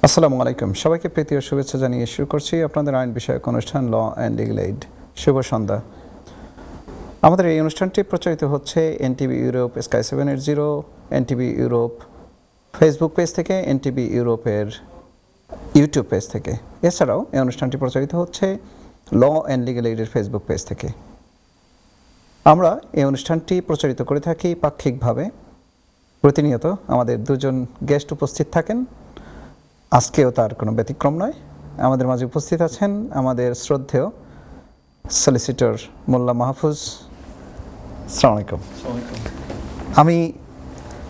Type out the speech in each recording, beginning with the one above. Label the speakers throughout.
Speaker 1: আসসালামু আলাইকুম, সবাইকে প্রীতি ও শুভেচ্ছা জানিয়ে শুরু করছি আপনাদের আইন বিষয়ক অনুষ্ঠান ল অ্যান্ড লিগ্যাল এইড। শুভ সন্ধ্যা। আমাদের এই অনুষ্ঠানটি প্রচারিত হচ্ছে NTV Europe, sky 780, NTV Europe Facebook page থেকে, এনটিভি ইউরোপের ইউটিউব পেজ থেকে। এছাড়াও এই অনুষ্ঠানটি প্রচারিত হচ্ছে ল অ্যান্ড লিগ্যাল এইডের ফেসবুক পেজ থেকে। আমরা এই অনুষ্ঠানটি প্রচারিত করে থাকি পাক্ষিকভাবে। প্রতিনিয়ত আমাদের দুজন গেস্ট উপস্থিত থাকেন, আজকেও তার কোনো ব্যতিক্রম নয়। আমাদের মাঝে উপস্থিত আছেন আমাদের শ্রদ্ধেয় সলিসিটর মোল্লা মাহফুজ। আসসালামু আলাইকুম। আমি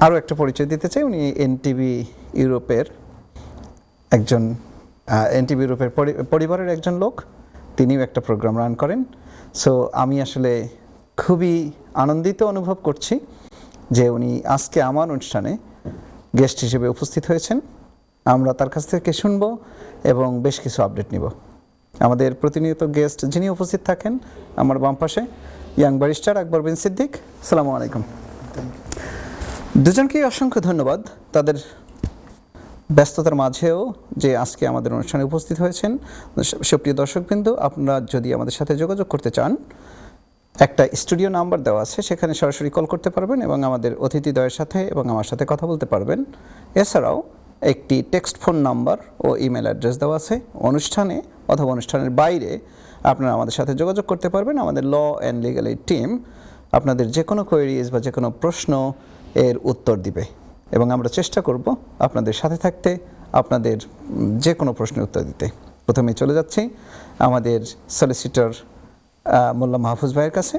Speaker 1: আরও একটা পরিচয় দিতে চাই, উনি এনটিভি ইউরোপের পরিবারের একজন লোক, তিনিও একটা প্রোগ্রাম রান করেন। সো আমি আসলে খুবই আনন্দিত অনুভব করছি যে উনি আজকে আমার অনুষ্ঠানে গেস্ট হিসেবে উপস্থিত হয়েছেন। আমরা তার কাছ থেকে শুনবো এবং বেশ কিছু আপডেট নিব। আমাদের প্রতিনিয়ত গেস্ট যিনি উপস্থিত থাকেন আমার বাম পাশে, ইয়াং ব্যারিস্টার আকবর বিন সিদ্দিক। আসসালামু আলাইকুম। দুজনকেই অসংখ্য ধন্যবাদ তাদের ব্যস্ততার মাঝেও যে আজকে আমাদের অনুষ্ঠানে উপস্থিত হয়েছেন। সুপ্রিয় দর্শকবৃন্দ, আপনারা যদি আমাদের সাথে যোগাযোগ করতে চান, একটা স্টুডিও নাম্বার দেওয়া আছে, সেখানে সরাসরি কল করতে পারবেন এবং আমাদের অতিথিদ্বয়ের সাথে এবং আমার সাথে কথা বলতে পারবেন। এছাড়াও একটি টেক্সট ফোন নাম্বার ও ইমেল অ্যাড্রেস দেওয়া আছে। অনুষ্ঠানে অথবা অনুষ্ঠানের বাইরে আপনারা আমাদের সাথে যোগাযোগ করতে পারবেন। আমাদের law and legal aid team আপনাদের যে কোনো কোয়েরিজ বা যে কোনো প্রশ্ন এর উত্তর দিবে এবং আমরা চেষ্টা করব আপনাদের সাথে থাকতে, আপনাদের যে কোনো প্রশ্নের উত্তর দিতে। প্রথমেই চলে যাচ্ছি আমাদের সলিসিটর মোল্লা মাহফুজ ভাইয়ের কাছে।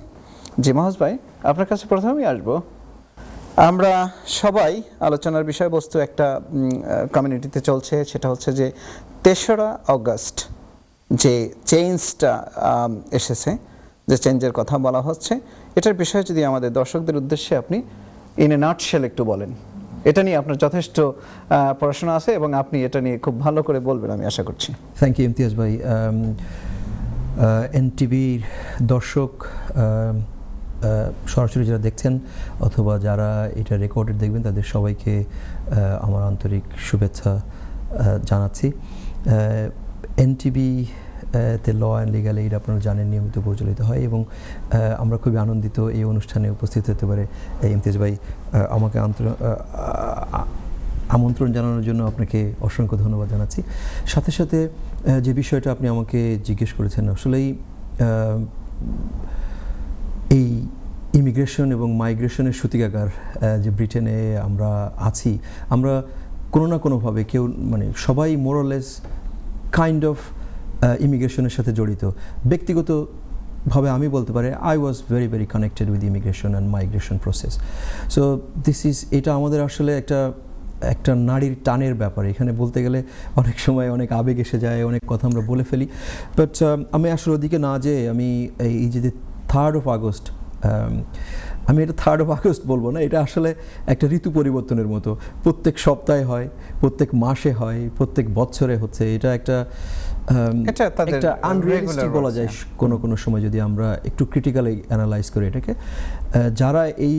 Speaker 1: জি মাহফুজ ভাই, আপনার কাছে প্রথমেই আসবো। আমরা সবাই আলোচনার বিষয়বস্তু একটা কমিউনিটিতে চলছে, সেটা হচ্ছে যে 3রা অগস্ট যে চেঞ্জটা এসেছে, যে চেঞ্জের কথা বলা হচ্ছে, এটার বিষয়ে যদি আমাদের দর্শকদের উদ্দেশ্যে আপনি ইন এ নাটশেল একটু বলেন। এটা নিয়ে আপনার যথেষ্ট পড়াশোনা আছে এবং আপনি এটা নিয়ে খুব ভালো করে বলবেন আমি আশা করছি।
Speaker 2: থ্যাংক ইউ ইমতিয়াজ ভাই। এনটিভির দর্শক, সরাসরি যারা দেখছেন অথবা যারা এটা রেকর্ডেড দেখবেন, তাদের সবাইকে আমার আন্তরিক শুভেচ্ছা জানাচ্ছি। এনটিভি তে ল অ্যান্ড লিগ্যাল এইড আপনারা জানেন নিয়মিত প্রচলিত হয় এবং আমরা খুবই আনন্দিত এই অনুষ্ঠানে উপস্থিত হতে পারে। ইমতিয়াজ ভাই, আমাকে আমন্ত্রণ জানানোর জন্য আপনাকে অসংখ্য ধন্যবাদ জানাচ্ছি। সাথে সাথে যে বিষয়টা আপনি আমাকে জিজ্ঞেস করেছেন, আসলেই এই ইমিগ্রেশন এবং মাইগ্রেশনের সূতিকাগার যে ব্রিটেনে আমরা আছি, আমরা কোনো না কোনোভাবে কেউ সবাই মোরলেস কাইন্ড অফ ইমিগ্রেশনের সাথে জড়িত। ব্যক্তিগতভাবে আমি বলতে পারি I was very very connected with immigration and migration process. So এটা আমাদের আসলে একটা নারীর টানের ব্যাপার। এখানে বলতে গেলে অনেক সময় অনেক আবেগ এসে যায়, অনেক কথা আমরা বলে ফেলি। বাট আমি আসলে ওদিকে না যেয়ে আমি এই যে 3rd of August, আমি এটা 3rd of August বলবো না, এটা আসলে একটা ঋতু পরিবর্তনের মতো। প্রত্যেক সপ্তাহে হয়, প্রত্যেক মাসে হয়, প্রত্যেক বছরে হচ্ছে। এটা একটা আনরিয়ালিস্টিক বলা যায় কোনো সময়, যদি আমরা একটু ক্রিটিক্যালি অ্যানালাইজ করি এটাকে। যারা এই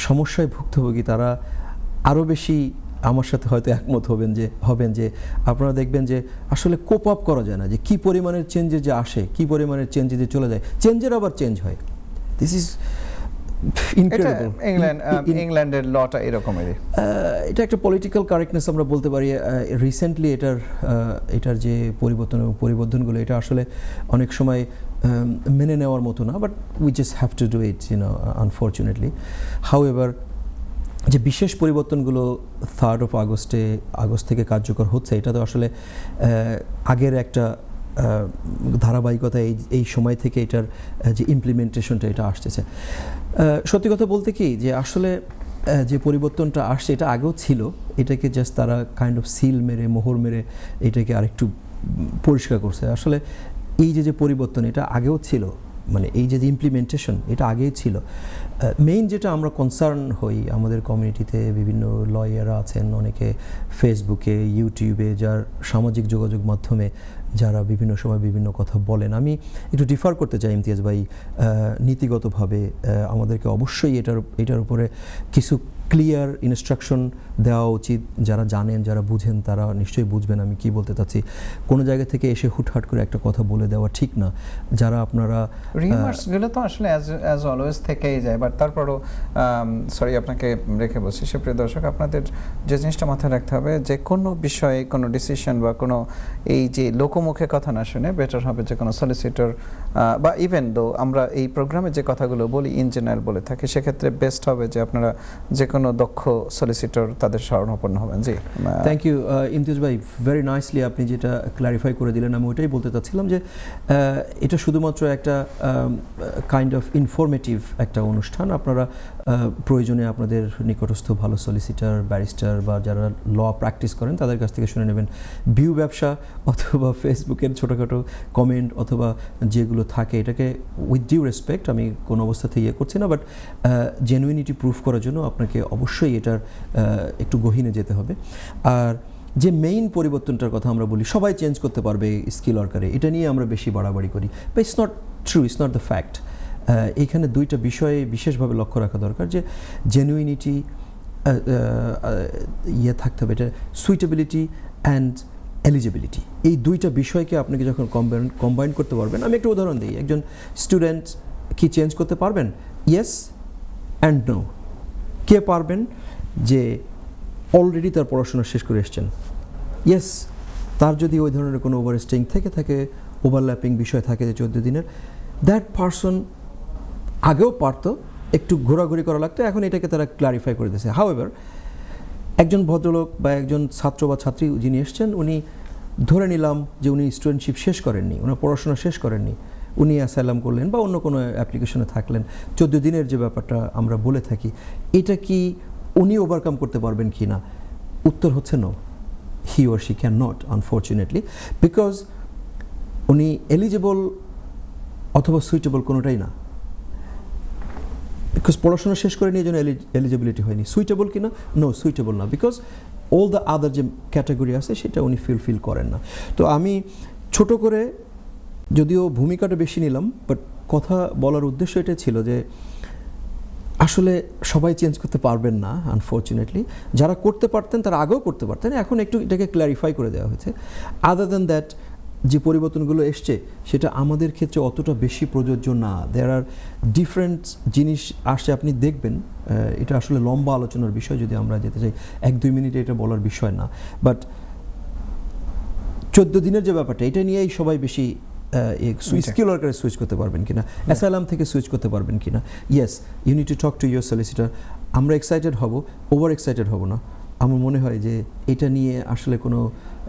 Speaker 2: সমস্যায় ভুক্তভোগী তারা আরও বেশি আমার সাথে হয়তো একমত হবেন যে আপনারা দেখবেন যে আসলে কোপ আপ করা যায় না, যে কী পরিমাণের চেঞ্জে যে আসে, কী পরিমাণের চেঞ্জে যে চলে যায়, চেঞ্জের আবার চেঞ্জ হয়। This is incredible.
Speaker 1: ইংল্যান্ডের লটা এরকমই।
Speaker 2: এটা একটা পলিটিক্যাল কারেক্টনেস আমরা বলতে পারি। রিসেন্টলি এটার যে পরিবর্তনগুলো, এটা আসলে অনেক সময় মেনে নেওয়ার মতো না, but we just have to do it, unfortunately. However, যে বিশেষ পরিবর্তনগুলো 3rd of আগস্ট থেকে কার্যকর হচ্ছে, এটা তো আসলে আগের একটা ধারাবাহিকতা। এই সময় থেকে এটার যে ইমপ্লিমেন্টেশনটা এটা আসতেছে। সত্যি কথা বলতে কি, যে আসলে যে পরিবর্তনটা আসছে এটা আগেও ছিল, এটাকে জাস্ট তারা কাইন্ড অফ সিল মেরে, মোহর মেরে এটাকে আরেকটু পরিষ্কার করছে। আসলে এই যে পরিবর্তন, এটা আগেও ছিল, এই যে ইমপ্লিমেন্টেশন, এটা আগেই ছিল। মেইন যেটা আমরা কনসার্ন হই আমাদের কমিউনিটিতে, বিভিন্ন লয়াররা আছেন, অনেকে ফেসবুকে, ইউটিউবে, যার সামাজিক যোগাযোগ মাধ্যমে যারা বিভিন্ন সময় বিভিন্ন কথা বলেন। আমি একটু ডিফার করতে চাই ইমতিয়াজ ভাই, নীতিগতভাবে আমাদেরকে অবশ্যই এটার উপরে কিছু ক্লিয়ার ইনস্ট্রাকশন দেওয়া উচিত। যারা জানেন, যারা বুঝেন, তারা নিশ্চয়ই বুঝবেন আমি কি বলতে চাচ্ছি। কোনো জায়গা থেকে এসে হুটহাট করে একটা কথা বলে দেওয়া ঠিক না। যারা আপনারা
Speaker 1: রিমার্কসগুলো তো আসলে অ্যাজ অলওয়েজ থেকেই যায়, বাট তারপরও সরি আপনাকে রেখে বলছি, সুপ্রিয় দর্শক, আপনাদের যে জিনিসটা মাথায় রাখতে হবে যে কোনো বিষয়ে কোনো ডিসিশন বা কোনো এই যে লোকমুখে কথা না শুনে বেটার হবে যে কোনো সলিসিটর বা ইভেন দো আমরা এই প্রোগ্রামে যে কথাগুলো বলি ইন জেনারেল বলে থাকি, সেক্ষেত্রে বেস্ট হবে যে আপনারা যে কোনো দক্ষ সলিসিটর তাদের শরণাপন্ন হবেন। জি,
Speaker 2: থ্যাংক ইউ ইমতিয়াজ ভাই, ভেরি নাইসলি আপনি যেটা ক্ল্যারিফাই করে দিলেন। আমি ওইটাই বলতে চাচ্ছিলাম যে এটা শুধুমাত্র একটা কাইন্ড অফ ইনফরমেটিভ একটা অনুষ্ঠান। আপনারা প্রয়োজনে আপনাদের নিকটস্থ ভালো সলিসিটার, ব্যারিস্টার বা যারা ল প্র্যাকটিস করেন তাদের কাছ থেকে শুনে নেবেন। ভিউ ব্যবসা অথবা ফেসবুকের ছোটোখাটো কমেন্ট অথবা যেগুলো থাকে, এটাকে উইথ ডিউ রেসপেক্ট আমি কোনো অবস্থাতে ইয়ে করছি না, বাট জেনুইনিটি প্রুফ করার জন্য আপনাকে অবশ্যই এটার একটু গহীনে যেতে হবে। আর যে মেইন পরিবর্তনটার কথা আমরা বলি, সবাই চেঞ্জ করতে পারবে স্কিল ওয়ার্কারে, এটা নিয়ে আমরা বেশি বাড়াবাড়ি করি, but it's not true, it's not the fact. এইখানে দুইটা বিষয়ে বিশেষভাবে লক্ষ্য রাখা দরকার, যে জেনুইনিটি ইয়ে থাকতে হবে, এটা সুইটেবিলিটি অ্যান্ড এলিজিবিলিটি, এই দুইটা বিষয়কে আপনাকে যখন কম্বাইন করতে পারবেন। আমি একটা উদাহরণ দিই, একজন স্টুডেন্ট কি চেঞ্জ করতে পারবেন? Yes and no. কে পারবেন? যে অলরেডি তার পড়াশোনা শেষ করে এসছেন। ইয়েস, তার যদি ওই ধরনের কোনো ওভারস্টেইং থেকে থাকে, ওভারল্যাপিং বিষয় থাকে যে 14 দিনের, দ্যাট পারসন আগেও পারতো, একটু ঘোরাঘুরি করা লাগতো, এখন এটাকে তারা ক্লারিফাই করে দিয়েছে। হাউএভার একজন ভদ্রলোক বা একজন ছাত্র বা ছাত্রী যিনি এসছেন, উনি ধরে নিলাম যে উনি স্টুডেন্টশিপ শেষ করেননি, ওনার পড়াশোনা শেষ করেননি, উনি অ্যাসাইলাম করলেন বা অন্য কোনো অ্যাপ্লিকেশনে থাকলেন, 14 দিনের যে ব্যাপারটা আমরা বলে থাকি, এটা কি উনি ওভারকাম করতে পারবেন কি না? উত্তর হচ্ছে no, he or she can not, unfortunately, because উনি এলিজিবল অথবা সুইটেবল কোনোটাই না। বিকজ পড়াশোনা শেষ করে নিয়ে যেন এলিজিবিলিটি হয়নি। সুইটেবল কিনা? নো, সুইটেবল না, বিকজ অল দ্য আদার যে ক্যাটাগরি আছে সেটা উনি ফিল করেন না। তো আমি ছোট করে যদিও ভূমিকাটা বেশি নিলাম, বাট কথা বলার উদ্দেশ্য এটা ছিল যে আসলে সবাই চেঞ্জ করতে পারবেন না, আনফর্চুনেটলি। যারা করতে পারতেন তারা আগেও করতে পারতেন, এখন একটু এটাকে ক্ল্যারিফাই করে দেওয়া হয়েছে। আদার দ্যান দ্যাট যে পরিবর্তনগুলো এসছে সেটা আমাদের ক্ষেত্রে অতটা বেশি প্রযোজ্য না। দেয়ার আর ডিফারেন্ট জিনিস আসছে, আপনি দেখবেন। এটা আসলে লম্বা আলোচনার বিষয়, যদি আমরা যেতে চাই 1-2 মিনিটে এটা বলার বিষয় না, বাট 14 দিনের যে ব্যাপারটা, এটা নিয়েই সবাই বেশি স্কিল ওয়ার্কারে সুইচ করতে পারবেন কিনা, অ্যাসাইলাম থেকে সুইচ করতে পারবেন কিনা। Yes, you need to talk to your solicitor. আমরা এক্সাইটেড হব, ওভার এক্সাইটেড হব না। আমার মনে হয় যে এটা নিয়ে আসলে কোনো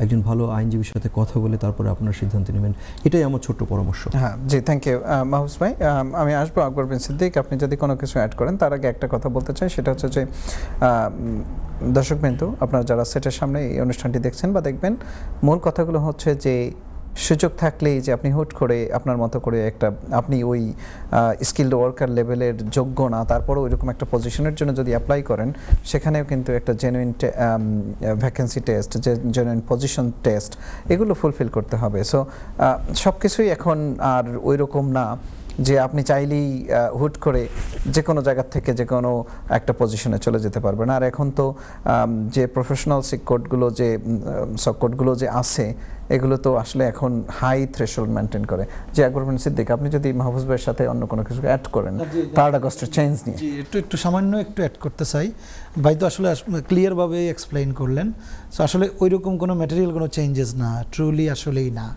Speaker 2: একজন ভালো আইনজীবীর সাথে কথা বলে তারপরে আপনার সিদ্ধান্ত নেবেন, এটাই আমার ছোট্ট পরামর্শ।
Speaker 1: হ্যাঁ, জি, থ্যাংক ইউ মাহফুজ ভাই। আমি আসবো আকবর বিন সিদ্দিক, আপনি যদি কোনো কিছু অ্যাড করেন। তার আগে একটা কথা বলতে চাই, সেটা হচ্ছে যে দর্শকবৃন্দ, আপনারা যারা সেটের সামনে এই অনুষ্ঠানটি দেখছেন বা দেখবেন, মূল কথাগুলো হচ্ছে যে সুযোগ থাকলেই যে আপনি হুট করে আপনার মতো করে একটা, আপনি ওই স্কিলড ওয়ার্কার লেভেলের যোগ্য না, তারপরেও ওইরকম একটা পজিশনের জন্য যদি অ্যাপ্লাই করেন, সেখানেও কিন্তু একটা জেনুইন ভ্যাকেন্সি টেস্ট, যে জেনুইন পজিশন টেস্ট, এগুলো ফুলফিল করতে হবে। সো সব কিছুই এখন আর ওই রকম না যে আপনি চাইলেই হুট করে যে কোনো জায়গা থেকে যে কোনো একটা পজিশনে চলে যেতে পারবেন। আর এখন তো যে প্রফেশনাল কোডগুলো, যে কোডগুলো যে আছে, এগুলো তো আসলে এখন হাই থ্রেশহোল্ড মেনটেন করে। যে আকবর বিন সিদ্দিক, আপনি যদি মাহফুজ ভাইয়ের সাথে অন্য কোনো কিছু অ্যাড করেন 3rd আগস্টের চেঞ্জ নিয়ে।
Speaker 3: একটু সামান্য একটু অ্যাড করতে চাই। ভাই তো আসলে ক্লিয়ারভাবে এক্সপ্লেইন করলেন। সো আসলে ওইরকম কোনো ম্যাটেরিয়াল কোনো চেঞ্জেস না, ট্রুলি আসলেই না।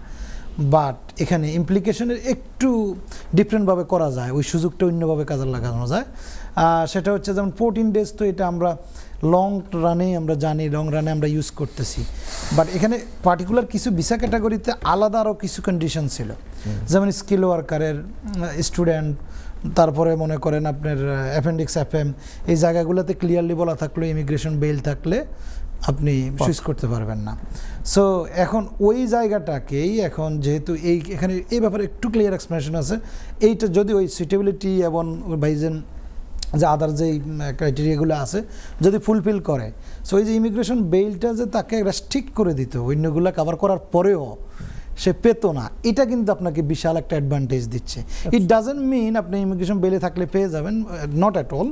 Speaker 3: বাট এখানে ইমপ্লিকেশনের একটু ডিফারেন্টভাবে করা যায়, ওই সুযোগটা অন্যভাবে কাজে লাগানো যায়। সেটা হচ্ছে যেমন 14 ডেজ, তো এটা আমরা লং রানে আমরা জানি, লং রানে আমরা ইউজ করতেছি। বাট এখানে পার্টিকুলার কিছু ভিসা ক্যাটাগরিতে আলাদা আরও কিছু কন্ডিশন ছিল, যেমন স্কিল ওয়ার্কারের, স্টুডেন্ট, তারপরে মনে করেন আপনার অ্যাপেন্ডিক্স FM, এই জায়গাগুলোতে ক্লিয়ারলি বলা থাকলো ইমিগ্রেশন বেল থাকলে আপনি সুইচ করতে পারবেন না। সো এখন ওই জায়গাটাকেই এখন যেহেতু এখানে এই ব্যাপারে একটু ক্লিয়ার এক্সপ্লেনেশন আছে। এইটা যদি ওই সুইটেবিলিটি এবং বাইজেন যে আদার যেই ক্রাইটেরিয়াগুলো আছে যদি ফুলফিল করে, সো এই যে ইমিগ্রেশন বেলটা যে তাকে রেস্ট্রিক্ট করে দিত অন্যগুলো কভার করার পরেও, সে পেত না, এটা কিন্তু আপনাকে বিশাল একটা অ্যাডভান্টেজ দিচ্ছে। ইট ডাজেন্ট মিন আপনি ইমিগ্রেশন বেলে থাকলে পেয়ে যাবেন, not at all,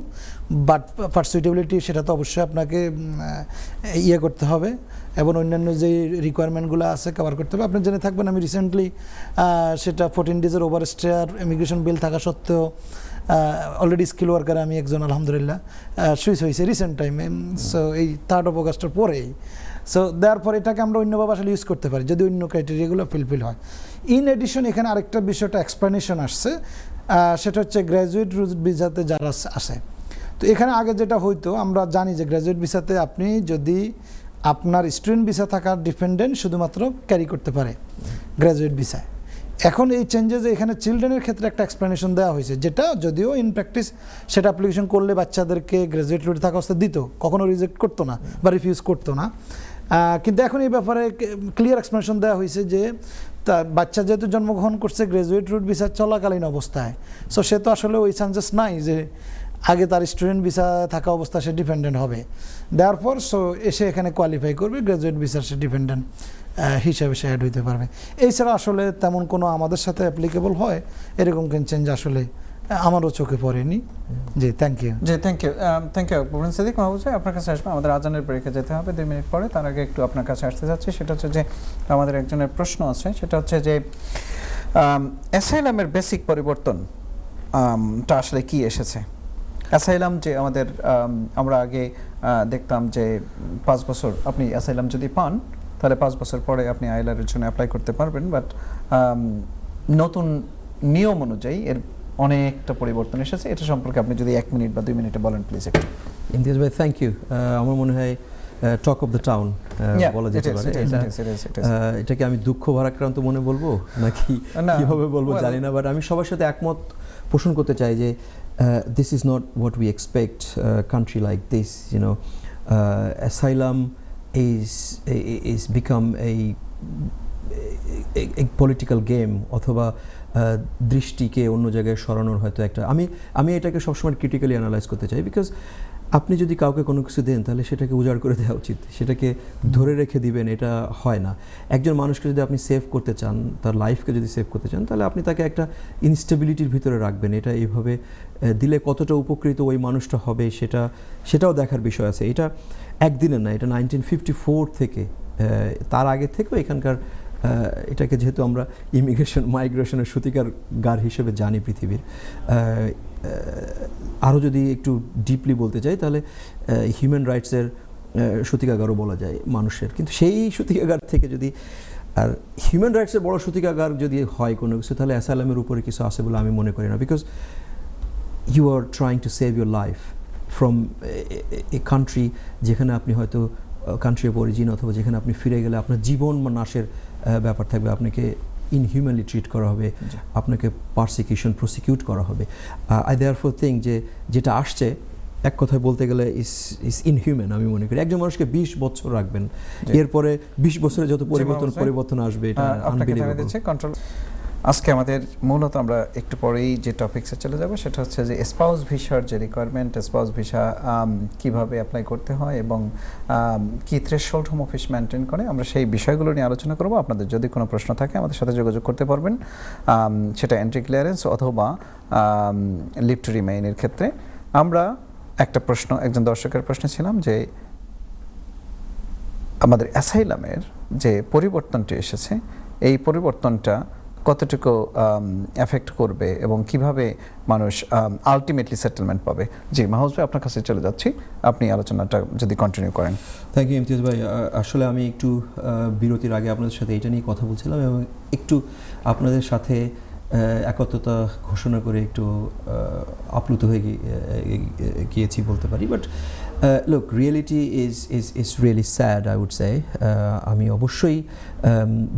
Speaker 3: but for suitability সেটা তো অবশ্যই আপনাকে ইয়ে করতে হবে এবং অন্যান্য যে রিকোয়ারমেন্টগুলো আছে কভার করতে হবে। আপনি জেনে থাকবেন আমি রিসেন্টলি সেটা 14 ডেজের ওভার স্টে আর ইমিগ্রেশন বিল থাকা সত্ত্বেও অলরেডি স্কিল ওয়ার্কারে আমি একজন আলহামদুলিল্লাহ সুইচ হয়েছে রিসেন্ট টাইমে, সো এই 3rd of August পরেই। সো দেওয়ার পর এটাকে আমরা অন্যভাবে আসলে ইউজ করতে পারি যদি অন্য ক্রাইটেরিয়াগুলো ফিলফিল হয়। ইন এডিশন এখানে আরেকটা বিষয়টা এক্সপ্লেনেশন আসছে, সেটা হচ্ছে গ্র্যাজুয়েট ভিসাতে যারা আসে। তো এখানে আগে যেটা হইতো আমরা জানি যে গ্র্যাজুয়েট ভিসাতে আপনি যদি আপনার স্টুডেন্ট ভিসা থাকার ডিপেন্ডেন্ট শুধুমাত্র ক্যারি করতে পারে গ্র্যাজুয়েট ভিসায়। এখন এই চেঞ্জেসে এখানে চিলড্রেনের ক্ষেত্রে একটা এক্সপ্লেনেশন দেওয়া হয়েছে, যেটা যদিও ইন প্র্যাকটিস সেটা অ্যাপ্লিকেশন করলে বাচ্চাদেরকে গ্র্যাজুয়েট রুটে থাকা অবস্থা দিত, কখনো রিজেক্ট করতো না বা রিফিউজ করতো না। কিন্তু এখন এই ব্যাপারে ক্লিয়ার এক্সপ্লেনেশন দেওয়া হয়েছে যে তার বাচ্চা যেহেতু জন্মগ্রহণ করছে গ্র্যাজুয়েট রুট ভিসা চলাকালীন অবস্থায়, সো সে তো আসলে ওই চান্সেস নাই যে আগে তার স্টুডেন্ট ভিসা থাকা অবস্থা সে ডিপেন্ডেন্ট হবে। দেওয়ার পর সো এসে এখানে কোয়ালিফাই করবে, গ্র্যাজুয়েট ভিসার সে ডিপেন্ডেন্ট হিসাবে সে অ্যাড হইতে পারবে। এছাড়া আসলে তেমন কোনো আমাদের সাথে অ্যাপ্লিকেবল হয় এরকম কোন চেঞ্জ আসলে আমারও চোখে পড়েনি। জি থ্যাংক ইউ।
Speaker 1: জি থ্যাংক ইউ প্রবীণ সিদ্দিক। মাহবুব ভাই আপনার কাছে আসবে, আমাদের আজানের ব্রেকে যেতে হবে 2 মিনিট পরে। তার আগে একটু আপনার কাছে আসতে যাচ্ছি, সেটা হচ্ছে যে আমাদের একজনের প্রশ্ন আছে, সেটা হচ্ছে যে অ্যাসাইলামের বেসিক পরিবর্তন টা আসলে কি এসেছে। অ্যাসাইলাম যে আমাদের আমরা আগে দেখতাম যে 5 বছর আপনি অ্যাসাইলাম যদি পান তাহলে 5 বছর পরে আপনি আইএলআর এর জন্য অ্যাপ্লাই করতে পারবেন, বাট নতুন নিয়ম অনুযায়ী এর অনেকটা পরিবর্তন এসেছে। এটা সম্পর্কে আপনি যদি 1 মিনিট বা 2 মিনিটে বলেন প্লিজ একটু।
Speaker 2: ইমতিয়াজ ভাই থ্যাংক ইউ। আমার মনে হয় টক অফ দ্য টাউন বলা যেতে পারে। এটাকে আমি দুঃখ ভারাক্রান্ত মনে বলবো নাকি কিভাবে বলবো জানি না, বাট আমি সবার সাথে একমত পোষণ করতে চাই যে this is not what we expect country like this, you know. Asylum is become a political game অথবা দৃষ্টিকে অন্য জায়গায় সরানোর হয়তো একটা আমি এটাকে সবসময় ক্রিটিক্যালি অ্যানালাইজ করতে চাই, বিকজ আপনি যদি কাউকে কোনো কিছু দেন তাহলে সেটাকে উজাড় করে দেওয়া উচিত, সেটাকে ধরে রেখে দিবেন এটা হয় না। একজন মানুষকে যদি আপনি সেভ করতে চান, তার লাইফকে যদি সেভ করতে চান, তাহলে আপনি তাকে একটা ইনস্টেবিলিটির ভিতরে রাখবেন। এটা এইভাবে দিলে কতটা উপকৃত ওই মানুষটা হবে সেটাও দেখার বিষয় আছে। এটা একদিনের না, এটা 1954 থেকে তার আগে থেকেও এখানকার এটাকে যেহেতু আমরা মাইগ্রেশনের সূতিকার গার হিসেবে জানি পৃথিবীর, আরও যদি একটু ডিপলি বলতে চাই তাহলে হিউম্যান রাইটসের সূতিকাগারও বলা যায় মানুষের। কিন্তু সেই সূতিকাগার থেকে যদি আর হিউম্যান রাইটসের বড় সূতিকাগার যদি হয় কোনো কিছু, তাহলে অ্যাসাইলামের উপরে কিছু আছে বলে আমি মনে করি না, because you are trying to save your life from a country যেখানে আপনি হয়তো কান্ট্রি অফ অরিজিন অথবা যেখানে আপনি ফিরে গেলে আপনার জীবন বা নাশের ব্যাপার থাকবে, আপনাকে ইনহিউম্যানলি ট্রিট করা হবে, আপনাকে পারসিকিউশন প্রসিকিউট করা হবে। আই দেয়ারফর থিংক যে যেটা আসছে এক কথায় বলতে গেলে ইস ইনহিউম্যান আমি মনে করি। একজন মানুষকে 20 বছর রাখবেন, এরপরে 20 বছরে যত পরিবর্তন আসবে এটা আনবিলিভেবল।
Speaker 1: আজকে আমাদের মূলত আমরা একটু পরেই যে টপিকসে চলে যাব সেটা হচ্ছে যে স্পাউস ভিসার যে রিকোয়ারমেন্ট, স্পাউস ভিসা কিভাবে অ্যাপ্লাই করতে হয় এবং কি থ্রেশহোল্ড হোম অফিস মেনটেন করে, আমরা সেই বিষয়গুলো নিয়ে আলোচনা করব। আপনাদের যদি কোনো প্রশ্ন থাকে আমাদের সাথে যোগাযোগ করতে পারবেন, সেটা এন্ট্রি ক্লিয়ারেন্স অথবা লিভ টু রিমেইনের ক্ষেত্রে। আমরা একটা প্রশ্ন, একজন দর্শকের প্রশ্ন ছিলাম যে আমাদের অ্যাসাইলামের যে পরিবর্তনটি এসেছে এই পরিবর্তনটা কতটুকু এফেক্ট করবে এবং কিভাবে মানুষ আলটিমেটলি সেটেলমেন্ট পাবে। জি মাহবুব ভাই আপনার কাছে চলে যাচ্ছি, আপনি আলোচনাটা যদি কন্টিনিউ করেন।
Speaker 2: থ্যাংক ইউ ইমতিয়াজ ভাই। আসলে আমি একটু বিরতির আগে আপনাদের সাথে এটা নিয়ে কথা বলছিলাম এবং একটু আপনাদের সাথে একত্রতা ঘোষণা করে একটু আপ্লুত হয়ে গিয়েছি বলতে পারি। But look, reality is really sad I would say. আমি অবশ্যই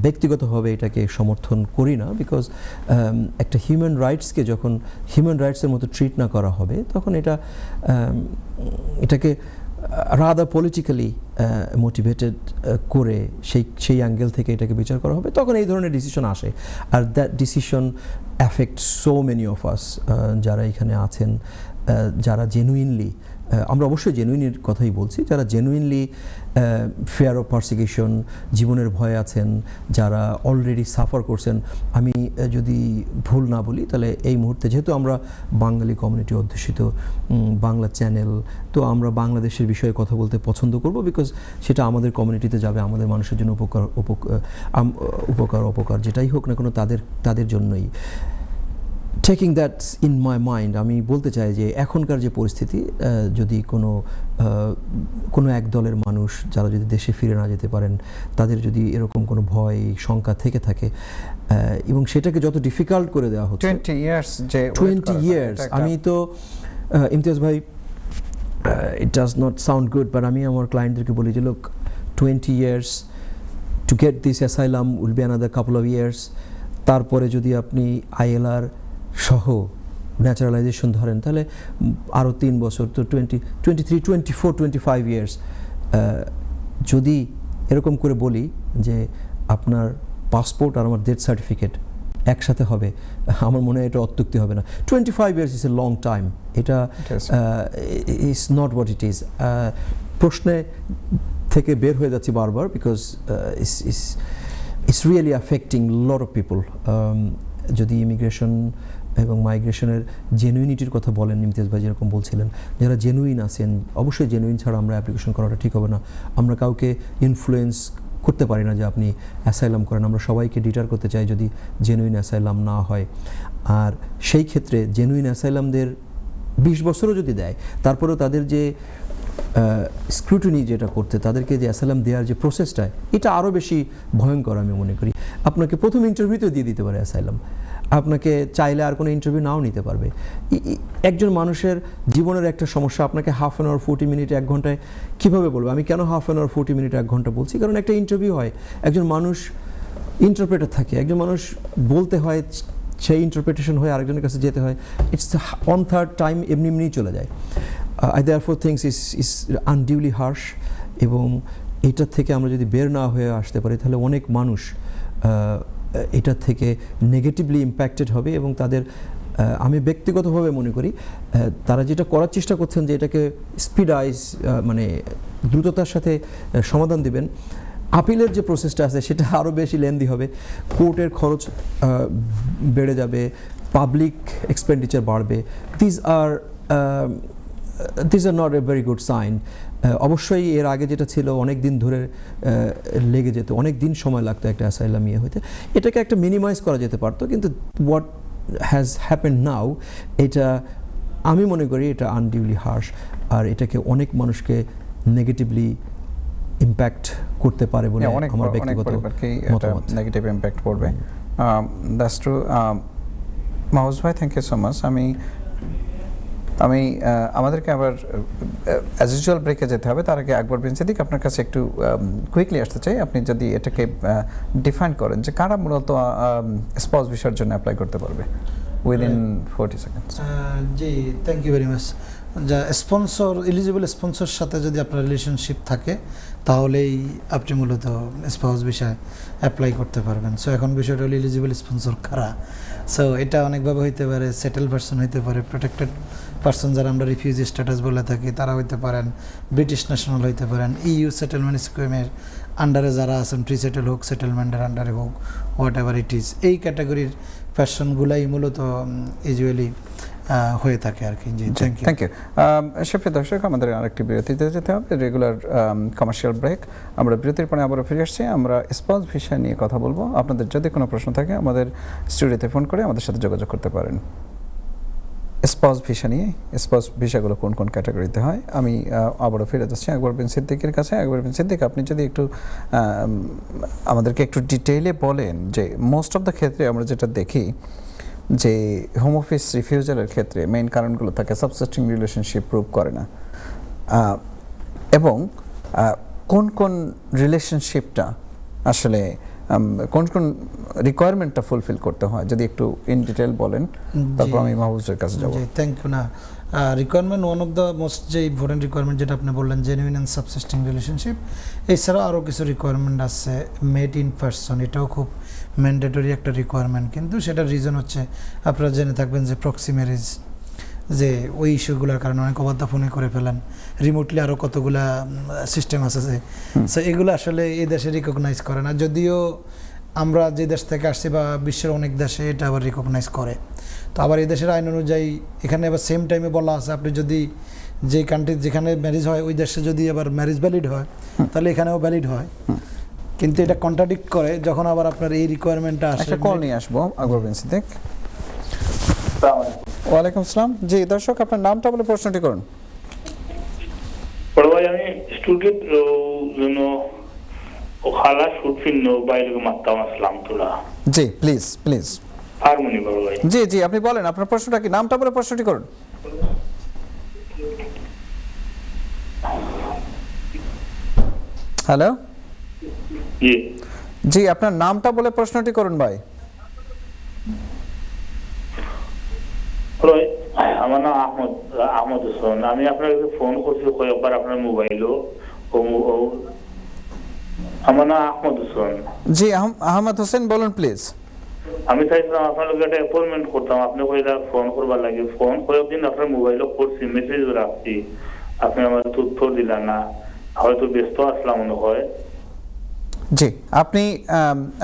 Speaker 2: ব্যক্তিগতভাবে এটাকে সমর্থন করি না, বিকজ একটা হিউম্যান রাইটসকে যখন হিউম্যান রাইটসের মতো ট্রিট না করা হবে তখন এটাকে রাদার পলিটিক্যালি মোটিভেটেড করে সেই অ্যাঙ্গেল থেকে এটাকে বিচার করা হবে, তখন এই ধরনের ডিসিশন আসে। আর that decision affect so many of us যারা এখানে আছেন, যারা জেনুইনলি আমরা অবশ্যই জেনুইনের কথাই বলছি, যারা জেনুইনলি ফিয়ার অফ পারসিকিউশন, জীবনের ভয়ে আছেন, যারা অলরেডি সাফার করছেন। আমি যদি ভুল না বলি তাহলে এই মুহূর্তে যেহেতু আমরা বাঙালি কমিউনিটি অধ্যুষিত বাংলা চ্যানেল, তো আমরা বাংলাদেশের বিষয়ে কথা বলতে পছন্দ করব, বিকজ সেটা আমাদের কমিউনিটিতে যাবে, আমাদের মানুষের জন্য অপকার যেটাই হোক না কোনো তাদের জন্যই। Taking that in my mind, আমি বলতে চাই যে এখনকার যে পরিস্থিতি, যদি কোনো এক দলের মানুষ যারা যদি দেশে ফিরে না যেতে পারেন, তাদের যদি এরকম কোনো ভয় শঙ্কা থেকে থাকে, এবং সেটাকে যত ডিফিকাল্ট করে দেওয়া হচ্ছে 20 ইয়ার্স, আমি তো ইমতিয়াজ ভাই, it does not sound good, but আমি আমার ক্লায়েন্টদেরকে বলি যে লোক 20 years to get this asylum will be another couple of years. তারপরে যদি আপনি ILR সহ ন্যাচারালাইজেশন ধরেন তাহলে আরও 3 বছর, তো 23, 24, 25 ইয়ার্স। যদি এরকম করে বলি যে আপনার পাসপোর্ট আর আমার ডেথ সার্টিফিকেট একসাথে হবে, আমার মনে হয় এটা অত্যুক্তি হবে না। 25 years is a long time, এটা is not what it is. প্রশ্নে থেকে বের হয়ে যাচ্ছি বারবার, because it's really affecting lot of people. যদি ইমিগ্রেশন এবং মাইগ্রেশনের জেনুইনিটির কথা বলেন, ইমতিয়াজ ভাই যেরকম বলছিলেন, যারা জেনুইন আছেন, অবশ্যই জেনুইন ছাড়া আমরা অ্যাপ্লিকেশন করাটা ঠিক হবে না। আমরা কাউকে ইনফ্লুয়েন্স করতে পারি না যে আপনি অ্যাসাইলাম করেন, আমরা সবাইকে ডিটার করতে চাই যদি জেনুইন অ্যাসাইলাম না হয়। আর সেই ক্ষেত্রে জেনুইন অ্যাসাইলামদের 20 বছরও যদি দেয়, তারপরেও তাদের যে স্ক্রুটিনি যেটা করতে, তাদেরকে যে অ্যাসাইলাম দেওয়ার যে প্রসেসটা, এটা আরও বেশি ভয়ঙ্কর আমি মনে করি। আপনাকে প্রথম ইন্টারভিউতেও দিয়ে দিতে পারে অ্যাসাইলাম, আপনাকে চাইলে আর কোনো ইন্টারভিউ নাও নিতে পারবে। একজন মানুষের জীবনের একটা সমস্যা আপনাকে হাফ অ্যান আওয়ার 40 মিনিট 1 ঘন্টায় কীভাবে বলবো? আমি কেন হাফ অ্যান আওয়ার 40 মিনিট 1 ঘন্টা বলছি? কারণ একটা ইন্টারভিউ হয়, একজন মানুষ ইন্টারপ্রেটার থাকে, একজন মানুষ বলতে হয়, সেই ইন্টারপ্রিটেশন হয়ে আরেকজনের কাছে যেতে হয়। ইটস 1/3 টাইম এমনি চলে যায়। I therefore think is unduly harsh, এবং এটার থেকে আমরা যদি বের না হয়ে আসতে পারি তাহলে অনেক মানুষ এটার থেকে নেগেটিভলি ইম্প্যাক্টেড হবে, এবং তাদের আমি ব্যক্তিগতভাবে মনে করি তারা যেটা করার চেষ্টা করছেন যে এটাকে স্পিডাইজ, মানে দ্রুততার সাথে সমাধান দিবেন, আপিলের যে প্রসেসটা আছে সেটা আরও বেশি লেন্দি হবে, কোর্টের খরচ বেড়ে যাবে, পাবলিক এক্সপেন্ডিচার বাড়বে। These are not a very good sign. অবশ্যই এর আগে যেটা ছিল অনেক দিন ধরে লেগে যেত, অনেক দিন সময় লাগতো একটা অ্যাসাইলাম ইয়ে হইতে, এটাকে একটা মিনিমাইজ করা যেতে পারতো। কিন্তু হোয়াট হ্যাজ হ্যাপেন্ড নাও, এটা আমি মনে করি এটা আনডিউলি হার্শ, আর এটাকে অনেক মানুষকে নেগেটিভলি ইম্প্যাক্ট করতে পারে বলে আমার ব্যক্তিগত মতামত।
Speaker 1: নেগেটিভ ইম্প্যাক্ট পড়বে, দ্যাটস ট্রু। মাহফুজ ভাই, থ্যাংক ইউ সো মাচ। আমি আমাদেরকে আবার অ্যাজ ইউজুয়াল ব্রেকে যেতে হবে, তার আগে আকবর বিন সিদ্দিক আপনার কাছে একটু কুইকলি আসতে চাই। আপনি যদি এটাকে ডিফাইন করেন যে কারা মূলত স্পাউস ভিসার জন্য অ্যাপ্লাই করতে পারবে উইদিন 40 সেকেন্ডস।
Speaker 3: জি, থ্যাংক ইউ ভেরি মাচ। যা স্পন্সর, এলিজিবল স্পন্সর সাথে যদি আপনার রিলেশনশিপ থাকে তাহলেই আপনি মূলত স্পাউস ভিসায় অ্যাপ্লাই করতে পারবেন। সো এখন বিষয়টা হলো এলিজিবল স্পন্সর কারা। সো এটা অনেকভাবে হইতে পারে, সেটেল পারসন হইতে পারে, প্রোটেক্টেড পারসন যারা আমরা রিফিউজি স্ট্যাটাস বলে থাকি তারা হইতে পারেন, ব্রিটিশ ন্যাশনাল হইতে পারেন, EU সেটেলমেন্ট স্কিমের আন্ডারে যারা আছেন, প্রি সেটেল হোক, সেটেলমেন্টের আন্ডারে হোক, হোয়াট এভার ইট ইজ, এই ক্যাটাগরির পারসনগুলাই মূলত ইউজুয়ালি হয়ে থাকে আর কি। জি,
Speaker 1: থ্যাংক ইউ। সুপ্রিয় দর্শক, আমাদের আরেকটি বিরতিতে যেতে হবে, রেগুলার কমার্শিয়াল ব্রেক। আমরা বিরতির পরে আবারও ফিরে আসছি। আমরা স্পাউস ভিসা নিয়ে কথা বলবো। আপনাদের যদি কোনো প্রশ্ন থাকে আমাদের স্টুডিওতে ফোন করে আমাদের সাথে যোগাযোগ করতে পারেন। স্পাউস ভিসা নিয়ে, স্পাউস ভিসাগুলো কোন কোন ক্যাটাগরিতে হয়, আমি আবারও ফিরে যাচ্ছি আকবর বিন সিদ্দিকের কাছে। আকবর বিন সিদ্দিক, আপনি যদি একটু আমাদেরকে একটু ডিটেইলে বলেন যে মোস্ট অফ দ্য ক্ষেত্রে আমরা যেটা দেখি যে হোম অফিস রিফিউজালের ক্ষেত্রে মেইন কারণগুলো থাকে সাবসিস্টিং রিলেশনশিপ প্রুভ করে না, এবং কোন কোন রিলেশনশিপটা আসলে কোন কোন রিকোয়ারমেন্টটা ফুলফিল করতে হয়, যদি একটু ইন ডিটেল বলেন, তারপর আমি মাহফুজের কাছে যাব।
Speaker 3: Thank you. না, requirement, one of the most যে ইম্পর্টেন্ট রিকোয়ারমেন্ট যেটা আপনি বললেন, জেনুইন অ্যান্ড সাবসিস্টিং রিলেশনশিপ। এছাড়াও আরও কিছু রিকোয়ারমেন্ট আছে, মেড ইন পারসন, এটাও খুব ম্যান্ডেটরি একটা রিকোয়ারমেন্ট, কিন্তু সেটার রিজন হচ্ছে আপনারা জেনে থাকবেন যে প্রক্সি ম্যারেজ, যে ওই ইস্যুগুলোর কারণে অনেক অবাধ্যা ফোনে করে ফেলেন, রিমোটলি আরও কতগুলা সিস্টেম আছে যে, সো এগুলো আসলে এই দেশে রিকগনাইজ করে না, যদিও আমরা যে দেশ থেকে আসছি বা বিশ্বের অনেক দেশে এটা আবার রিকগনাইজ করে। তো আবার এই দেশের আইন অনুযায়ী এখানে আবার সেম টাইমে বলা আছে, আপনি যদি যে কান্ট্রি যেখানে ম্যারেজ হয় ওই দেশে যদি আবার ম্যারেজ ভ্যালিড হয় তাহলে এখানেও ভ্যালিড হয়, কিন্তু এটা কন্ট্রাডিক্ট করে যখন আবার আপনার এই রিকোয়ারমেন্টটা আসে।
Speaker 1: একটা কল নিয়ে আসবো আকবর বিন সিদ্দিক। ওয়ালাইকুম আসসালাম। জি দর্শক, আপনার নামটা বলে প্রশ্নটি করুন।
Speaker 4: বড় ভাই, আমি স্টুডেন্ট জন্য খালা শুট ফিন্ন বাইরে মারতাম, আসলাম তোলা।
Speaker 1: জি প্লিজ প্লিজ।
Speaker 4: হারমোনি বড় ভাই।
Speaker 1: জি জি, আপনি বলেন আপনার প্রশ্নটা কি, নামটা বলে প্রশ্নটি করুন। হ্যালো।
Speaker 4: জি
Speaker 1: জি, আপনার নামটা বলে প্রশ্নটি করুন ভাই।
Speaker 4: বড় ভাই, আমার নাম আহমদ হোসেন। আমি আপনার কাছে ফোন করছি কয়েকবার, আপনার মোবাইলও আমার নাম আহমদ হোসেন।
Speaker 1: জি আহমদ হোসেন, বলুন প্লিজ।
Speaker 4: আমি চাইছিলাম আপনার লোক একটা অ্যাপয়েন্টমেন্ট করতাম, আপনি কইলা ফোন করবার লাগে। ফোন কয়েকদিন আপনার মোবাইলও করছি, মেসেজ রাখছি, আপনি আমার তথ্য দিলেন না, হয়তো ব্যস্ত আসলাম মনে হয়।
Speaker 1: জি, আপনি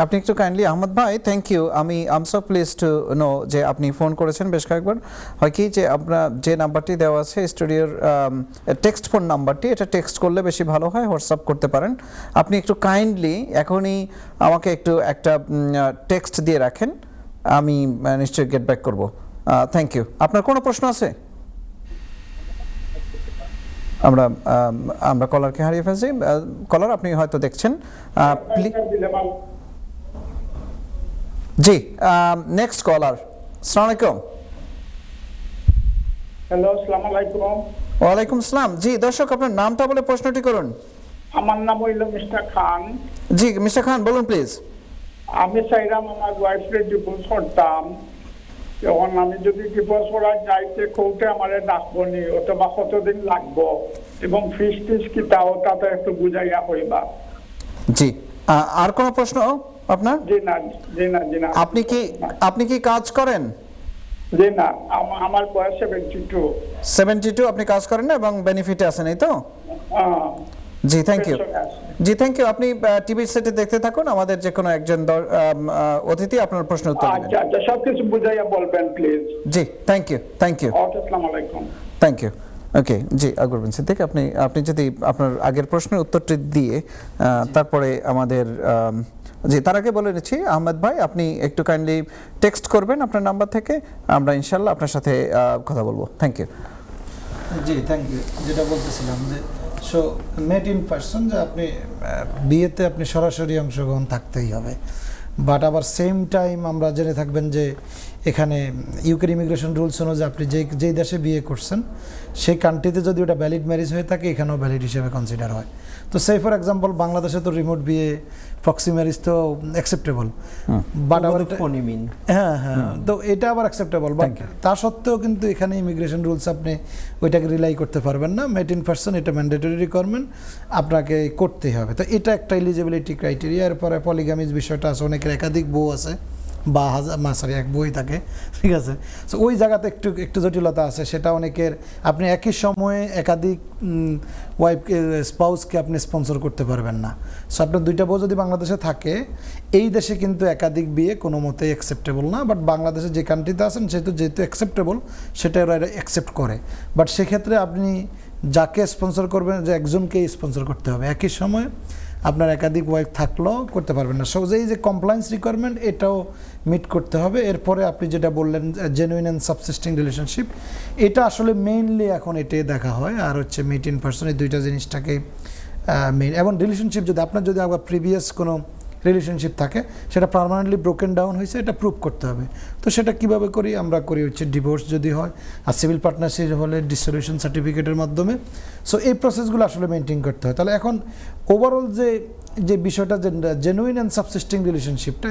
Speaker 1: আপনি একটু কাইন্ডলি আহমদ ভাই, থ্যাংক ইউ। আমি আম সো প্লিজ টু নো যে আপনি ফোন করেছেন বেশ কয়েকবার। হয় কি যে আপনার যে নাম্বারটি দেওয়া আছে স্টুডিওর টেক্সট ফোন নাম্বারটি, এটা টেক্সট করলে বেশি ভালো হয়, হোয়াটসঅ্যাপ করতে পারেন। আপনি একটু কাইন্ডলি এখনই আমাকে একটু একটা টেক্সট দিয়ে রাখেন, আমি নিশ্চয়ই গেট ব্যাক করবো। Thank you. আপনার কোনো প্রশ্ন আছে? আমরা কলারকে হারিয়ে ফেলছি। কলার, আপনি হয়তো দেখছেন। জি, নেক্সট কলার। আসসালামু আলাইকুম।
Speaker 5: হ্যালো, আসসালামু আলাইকুম।
Speaker 1: ওয়ালাইকুম আসসালাম। জি দর্শক, আপনার নামটা বলে প্রশ্নটি করুন।
Speaker 5: আমার নাম হইল মিস্টার খান।
Speaker 1: জি মিস্টার খান, বলুন প্লিজ।
Speaker 5: আমি চাইলাম আমার ওয়াইফকে ডিভোর্স করতাম, এখন আমি যদি ডিভোর্স করার যাইতে কোর্টে আমারে ডাকবনি অথবা কতদিন লাগবো এবং ফিস টিস কি তাও তাতে একটু বুঝাইয়া কইবা।
Speaker 1: জি, আর কোনো প্রশ্ন আপনার?
Speaker 5: জি না, জি না, জি না।
Speaker 1: আপনি কি কাজ করেন?
Speaker 5: জি না, আমার বয়স 72।
Speaker 1: 72 আপনি কাজ করেন না এবং বেনিফিটে আছেন, এই তো? জি থ্যাংক ইউ। জি থ্যাংক ইউ। আপনি টিভি সেটে দেখতে থাকুন, আমাদের যে কোনো একজন অতিথি আপনার প্রশ্ন উত্তর দেবেন।
Speaker 5: আচ্ছা আচ্ছা, সবকিছু বুঝাইয়া বলবেন প্লিজ।
Speaker 1: জি thank you, thank you,
Speaker 5: okay, আসসালামু আলাইকুম।
Speaker 1: Thank you. ওকে, জি আকবর বিন সিদ্দিক, আপনি যদি আপনার আগের প্রশ্নের উত্তরটি দিয়ে তারপরে আমাদের জি, তার আগে বলে নিচ্ছি আহমেদ ভাই, আপনি একটু কাইন্ডলি টেক্সট করবেন আপনার নাম্বার থেকে, আমরা ইনশাল্লাহ আপনার সাথে কথা বলবো। Thank you.
Speaker 3: জি থ্যাংক ইউ। যেটা বলতেছিলাম যে সো মেট ইন পারসন, যে আপনি বিয়েতে আপনি সরাসরি অংশগ্রহণ থাকতেই হবে, বাট আবার সেম টাইম আমরা জেনে থাকবেন যে এখানে ইউকের ইমিগ্রেশন রুলস অনুযায়ী আপনি যেই দেশে বিয়ে করছেন সেই কান্ট্রিতে যদি ওটা ভ্যালিড ম্যারেজ হয়ে থাকে এখানেও ভ্যালিড হিসেবে কনসিডার হয়। তো সেই ফর এক্সাম্পল বাংলাদেশে তো রিমোট বিয়ে, প্রক্সি ম্যারেজ তো অ্যাকসেপ্টেবল, বাট আবার হ্যাঁ হ্যাঁ, তো এটা আবার অ্যাকসেপ্টেবল, বাট তা সত্ত্বেও কিন্তু এখানে ইমিগ্রেশন রুলস আপনি ওইটাকে রিলাই করতে পারবেন না। মেট ইন পারসন এটা ম্যান্ডেটরি রিকোয়ারমেন্ট, আপনাকে করতেই হবে। তো এটা একটা এলিজিবিলিটি ক্রাইটেরিয়া। এরপরে পলিগামিজ বিষয়টা আছে, অনেকের একাধিক বউ আছে বা এক বই থাকে, ঠিক আছে। সো ওই জায়গাতে একটু জটিলতা আছে, সেটা অনেকের আপনি একই সময়ে একাধিক ওয়াইফকে স্পাউসকে আপনি স্পন্সর করতে পারবেন না। সো আপনার দুইটা বউ যদি বাংলাদেশে থাকে, এই দেশে কিন্তু একাধিক বিয়ে কোনো মতেই অ্যাকসেপ্টেবল না, বাট বাংলাদেশে যে কান্ট্রিতে আছেন যেহেতু অ্যাকসেপ্টেবল সেটা ওরা অ্যাকসেপ্ট করে। বাট সেক্ষেত্রে আপনি যাকে স্পন্সর করবেন, যে একজনকেই স্পন্সর করতে হবে, একই সময় আপনার একাধিক ওয়াইফ থাকলেও করতে পারবেন না। সো এই যে কমপ্লায়েন্স রিকোয়ারমেন্ট, এটাও মিট করতে হবে। এরপরে আপনি যেটা বললেন জেনুইন অ্যান্ড সাবসিস্টিং রিলেশনশিপ, এটা আসলে মেইনলি এখন এটাই দেখা হয়, আর হচ্ছে মিট ইন পারসন, এই দুইটা জিনিসটাকে মেইন। এবং রিলেশনশিপ যদি আপনার যদি আবার প্রিভিয়াস কোনো রিলেশনশিপ থাকে, সেটা পার্মানেন্টলি ব্রোকেন ডাউন হয়েছে, এটা প্রুভ করতে হবে। তো সেটা কিভাবে করি আমরা করি হচ্ছে ডিভোর্স যদি হয়, আর সিভিল পার্টনারশিপ হলে ডিসলিউশন সার্টিফিকেটের মাধ্যমে। সো এই প্রসেসগুলো আসলে মেনটেন করতে হয়। তাহলে এখন ওভারঅল যে যে বিষয়টা জেনুইন অ্যান্ড সাবসিস্টিং রিলেশনশিপটা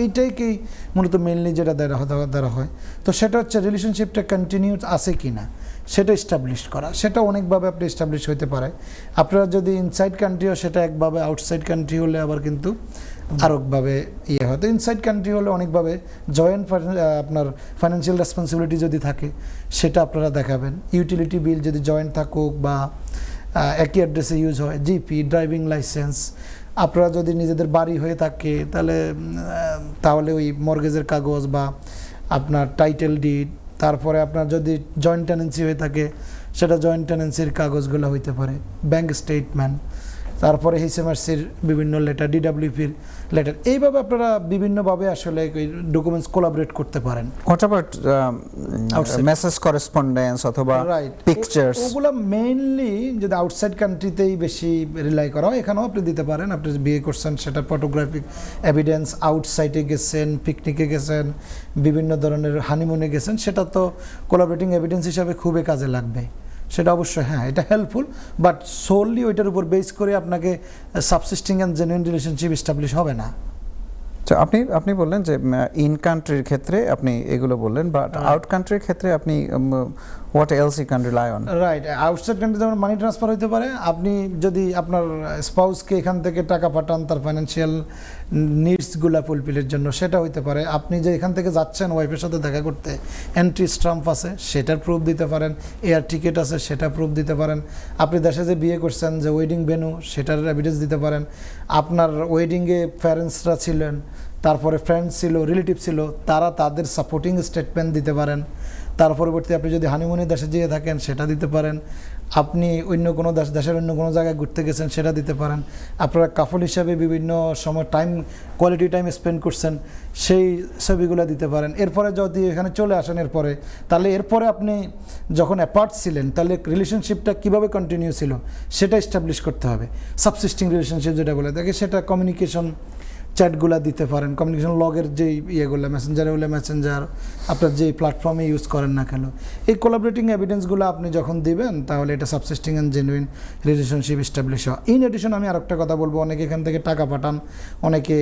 Speaker 3: এইটাইকেই মূলত মেইনলি যেটা দ্বারা হয়। তো সেটা হচ্ছে রিলেশনশিপটা কন্টিনিউ আছে কি না সেটা এস্টাবলিশ করা। সেটা অনেকভাবে আপনি এস্টাবলিশ হতে পারে। আপনারা যদি ইনসাইড কান্ট্রিও সেটা একভাবে, আউটসাইড কান্ট্রি হলে আবার কিন্তু আরেকভাবে ইয়ে হয়। তো ইনসাইড কান্ট্রি হলে অনেকভাবে জয়েন্ট আপনার ফাইন্যান্সিয়াল রেসপন্সিবিলিটি যদি থাকে সেটা আপনারা দেখাবেন। ইউটিলিটি বিল যদি জয়েন্ট থাকুক বা একই অ্যাড্রেসে ইউজ হয়, জিপি, ড্রাইভিং লাইসেন্স, আপনারা যদি নিজেদের বাড়ি হয়ে থাকে তাহলে ওই মর্গেজের কাগজ বা আপনার টাইটেল ডিড, তারপরে আপনার যদি জয়েন্ট টেনেন্সি হয়ে থাকে সেটা জয়েন্ট টেনেন্সির কাগজগুলো হইতে পারে, ব্যাংক স্টেটমেন্ট, তারপরে HMRCর বিভিন্ন লেটার, DWPর লেটার। এইভাবে আপনারা বিভিন্নভাবে আসলে ডকুমেন্টস কোলাবরেট করতে পারেন।
Speaker 1: হোয়াট অ্যাবাউট মেসেজ করেসপন্ডেন্স অথবা
Speaker 3: রাইট,
Speaker 1: পিকচার্স?
Speaker 3: ওগুলো মেইনলি যদি আউটসাইড কান্ট্রিতেই বেশি রিলাই করা হয়, এখানেও আপনি দিতে পারেন। আপনি বিয়ে করছেন সেটা ফটোগ্রাফিক এভিডেন্স, আউটসাইডে গেছেন, পিকনিকে গেছেন, বিভিন্ন ধরনের হানিমুনে গেছেন, সেটা তো কোলাবরেটিং এভিডেন্স হিসাবে খুবই কাজে লাগবে। সেটা অবশ্যই হ্যাঁ, এটা হেল্পফুল, বাট সোললি ওইটার উপর বেস করে আপনাকে subsisting and genuine relationship establish হবে না।
Speaker 1: তো আপনি বললেন যে ইন কান্ট্রির ক্ষেত্রে আপনি এগুলো বললেন, বাট আউট কান্ট্রির ক্ষেত্রে আপনি what else you can rely on?
Speaker 3: Right, outside country যেমন মানি ট্রান্সফার হতে পারে। আপনি যদি আপনার স্পাউসকে এখান থেকে টাকা পাঠান তার ফাইন্যান্সিয়াল নিডসগুলো ফুলফিলের জন্য, সেটা হইতে পারে। আপনি যে এখান থেকে যাচ্ছেন ওয়াইফের সাথে দেখা করতে, এন্ট্রি স্টাম্প আছে সেটার প্রুফ দিতে পারেন, এয়ার টিকিট আছে সেটা প্রুফ দিতে পারেন। আপনি দেশে যে বিয়ে করছেন, যে ওয়েডিং ভেন্যু, সেটার এভিডেন্স দিতে পারেন। আপনার ওয়েডিংয়ে প্যারেন্টসরা ছিলেন, তারপরে ফ্রেন্ডস ছিল, রিলেটিভ ছিল, তাদের সাপোর্টিং স্টেটমেন্ট দিতে পারেন। তার পরবর্তী আপনি যদি হানিমুনের দেশে যেয়ে থাকেন সেটা দিতে পারেন। আপনি অন্য কোনো দেশের অন্য কোনো জায়গায় ঘুরতে গেছেন সেটা দিতে পারেন। আপনারা কাপল হিসাবে বিভিন্ন সময় কোয়ালিটি টাইম স্পেন্ড করছেন সেই ছবিগুলো দিতে পারেন। এরপরে যদি এখানে চলে আসেন তাহলে এরপরে আপনি যখন অ্যাপার্ট ছিলেন তাহলে রিলেশনশিপটা কীভাবে কন্টিনিউ ছিল সেটা এস্টাবলিশ করতে হবে। সাবসিস্টিং রিলেশনশিপ যেটা বলে থাকে সেটা কমিউনিকেশন চ্যাটগুলো দিতে পারেন, কমিউনিকেশন লগের যেই ইয়েগুলো, মেসেঞ্জারে হলে মেসেঞ্জার, আপনার যেই প্ল্যাটফর্মে ইউজ করেন না কেন, এই কোলাবরেটিং এভিডেন্সগুলো আপনি যখন দিবেন তাহলে এটা subsisting and genuine relationship establish হয়। ইন এডিশন আমি আরেকটা কথা বলবো, অনেকে এখান থেকে টাকা পাঠান, অনেকে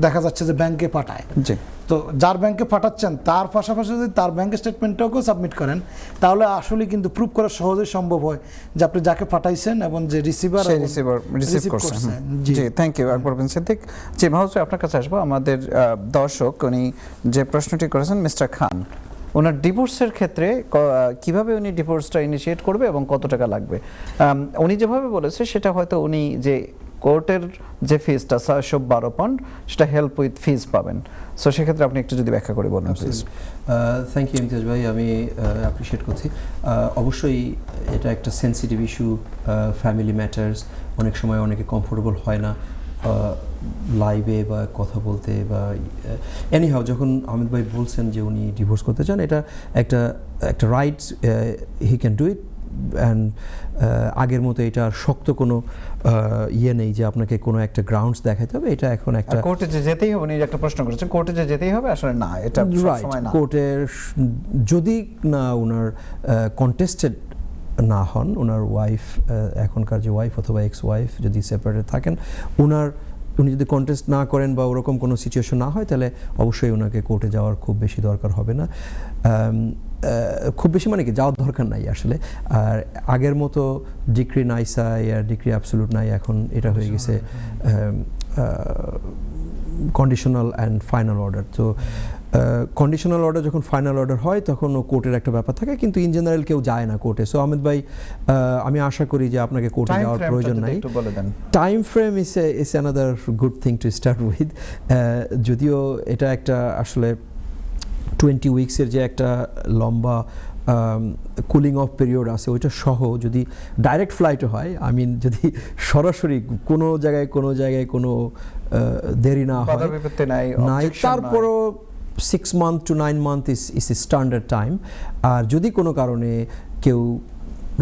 Speaker 3: দেখা যাচ্ছে যে ব্যাংকে পাঠায়।
Speaker 1: জি,
Speaker 3: তো যার ব্যাংকে পাঠাচ্ছেন তার পাশাপাশি যদি তার ব্যাংক স্টেটমেন্টটাকেও সাবমিট করেন তাহলে আসলে কিন্তু প্রুভ করা সহজেই সম্ভব হয় যে আপনি যাকে পাঠাইছেন এবং যে রিসিভার
Speaker 1: রিসিভ করছেন। জি, থ্যাংক ইউ আকবর বিন সিদ্দিক। জি, মাহবুব সাহেব আপনার কাছে আসবো। আমাদের দর্শক উনি যে প্রশ্নটি করেছেন, মিস্টার খান, ওনার ডিভোর্সের ক্ষেত্রে কিভাবে উনি ডিভোর্সটা ইনিশিয়েট করবে এবং কত টাকা লাগবে? উনি যেভাবে বলেছে সেটা হয়তো উনি যে কোর্টের যে ফিজটা 612 পাউন্ড, সেটা হেল্প উইথ ফিজ পাবেন। সো সেক্ষেত্রে আপনি একটু যদি ব্যাখ্যা করে বলুন প্লিজ।
Speaker 2: থ্যাংক ইউ ইমতিয়াজ ভাই, আমি অ্যাপ্রিসিয়েট করছি। অবশ্যই এটা একটা সেন্সিটিভ ইস্যু, ফ্যামিলি ম্যাটার্স, অনেক সময় অনেকে কমফোর্টেবল হয় না লাইভে বা কথা বলতে বা এনিহাউ। যখন আহমেদ ভাই বলছেন যে উনি ডিভোর্স করতে চান, এটা একটা rights, he can do it. And আগের মতো এটা শক্ত কোনো ইয়ে নেই যে আপনাকে কোনো একটা গ্রাউন্ডস দেখাতে হবে। এটা এখন একটা
Speaker 1: কোর্টে যে যেতেই হবে, উনি একটা প্রশ্ন করেছেন, কোর্টে যে যেতেই হবে, আসলে না, এটা সবসময় না।
Speaker 2: কোর্টের যদি না ওনার কন্টেস্টেড না হন, ওনার ওয়াইফ, এখনকার যে ওয়াইফ অথবা এক্স ওয়াইফ যদি সেপারেটেড থাকেন, উনি যদি কন্টেস্ট না করেন বা ওরকম কোনো সিচুয়েশন না হয়, তাহলে অবশ্যই ওনাকে কোর্টে যাওয়ার খুব বেশি দরকার হবে না। খুব বেশি মানে কি যাওয়ার দরকার নাই আসলে। আর আগের মতো ডিক্রি নাইসাই আর ডিক্রি অ্যাবসলুট নাই, এখন এটা হয়ে গেছে কন্ডিশনাল অ্যান্ড ফাইনাল অর্ডার। তো কন্ডিশনাল অর্ডার যখন ফাইনাল অর্ডার হয় তখন ও কোর্টের একটা ব্যাপার থাকে, কিন্তু ইন জেনারেল কেউ যায় না কোর্টে। সো আহমেদ ভাই, আমি আশা করি যে আপনাকে কোর্টে যাওয়ার প্রয়োজন নাই। Time frame is another good thing to start with. যদিও এটা একটা আসলে 20 উইকসের যে একটা লম্বা কুলিং অফ পিরিয়ড আছে, ওইটা সহ যদি ডাইরেক্ট ফ্লাইটও হয়, যদি সরাসরি কোনো জায়গায় কোনো দেরি না হয়, তারপরও 6 months to 9 months is a standard time. আর যদি কোনো কারণে কেউ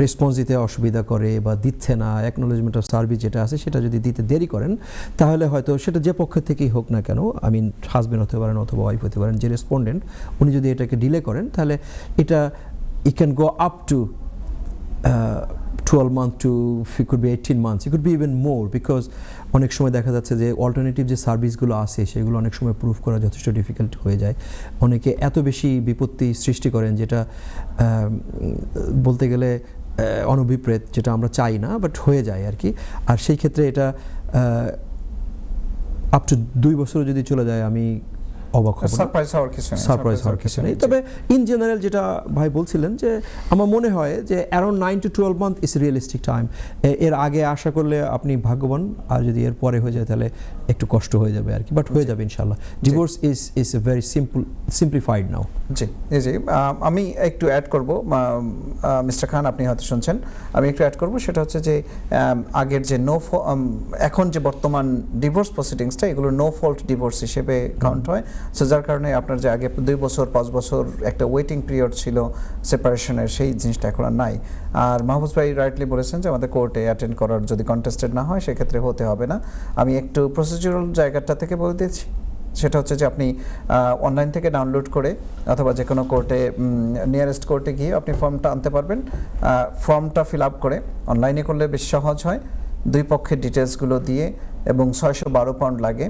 Speaker 2: রেসপন্স দিতে অসুবিধা করে বা দিচ্ছে না, অ্যাকনোলেজমেন্ট অফ সার্ভিস যেটা আছে সেটা যদি দিতে দেরি করেন, তাহলে হয়তো সেটা যে পক্ষ থেকেই হোক না কেন, হাজব্যান্ড হতে পারেন অথবা ওয়াইফ হতে পারেন, যে রেসপন্ডেন্ট উনি যদি এটাকে ডিলে করেন, তাহলে এটা ই can go up to 12 months to it could be 18 months, it could be even more, because অনেক সময় দেখা যাচ্ছে যে অল্টারনেটিভ যে সার্ভিসগুলো আছে সেগুলো অনেক সময় প্রুভ করা যথেষ্ট ডিফিকাল্ট হয়ে যায়। অনেকে এত বেশি বিপত্তি সৃষ্টি করেন যেটা বলতে গেলে অনভিপ্রেত, যেটা আমরা চাই না, বাট হয়ে যায় আর কি। আর সেই ক্ষেত্রে এটা আপ টু 2 বছর যদি চলে যায় আমি অবাক হব না,
Speaker 1: সারপ্রাইজ হওয়ার কিছু নেই,
Speaker 2: সারপ্রাইজ হওয়ার কিছু নেই। তবে ইন জেনারেল যেটা ভাই বলছিলেন যে আমার মনে হয় যে around 9 to 12 month is realistic time. এর আগে আশা করলে আপনি ভাগ্যবান, আর যদি এর পরে হয়ে যায় তাহলে একটু কষ্ট হয়ে যাবে আর কি, বাট হয়ে যাবে ইনশাআল্লাহ। Divorce is a very simplified now.
Speaker 1: জি জি, আমি একটু অ্যাড করব, মিস্টার খান আপনি হয়তো শুনছেন, আমি একটু অ্যাড করব, সেটা হচ্ছে যে আগের যে এখন যে বর্তমান ডিভোর্স প্রসিডিংসটা, এগুলো নো ফল্ট ডিভোর্স হিসেবে কাউন্ট হয়। সো যার কারণে আপনার যে আগে 2 বছর 5 বছর একটা ওয়েটিং পিরিয়ড ছিল সেপারেশনের, সেই জিনিসটা এখন আর নাই। আর মাহফুজ ভাই রাইটলি বলেছেন যে আমাদের কোর্টে অ্যাটেন্ড করার যদি কন্টেস্টেড না হয় সেক্ষেত্রে হতে হবে না। আমি একটু প্রসিডিউরাল জায়গাটা থেকে বলে দিচ্ছি, সেটা হচ্ছে যে আপনি অনলাইন থেকে ডাউনলোড করে অথবা যে কোনো কোর্টে নিয়ারেস্ট কোর্টে গিয়ে আপনি ফর্মটা আনতে পারবেন। ফর্মটা ফিল আপ করে অনলাইনে করলে বেশ সহজ হয়, 2 পক্ষের ডিটেলসগুলো দিয়ে, এবং 612 পাউন্ড লাগে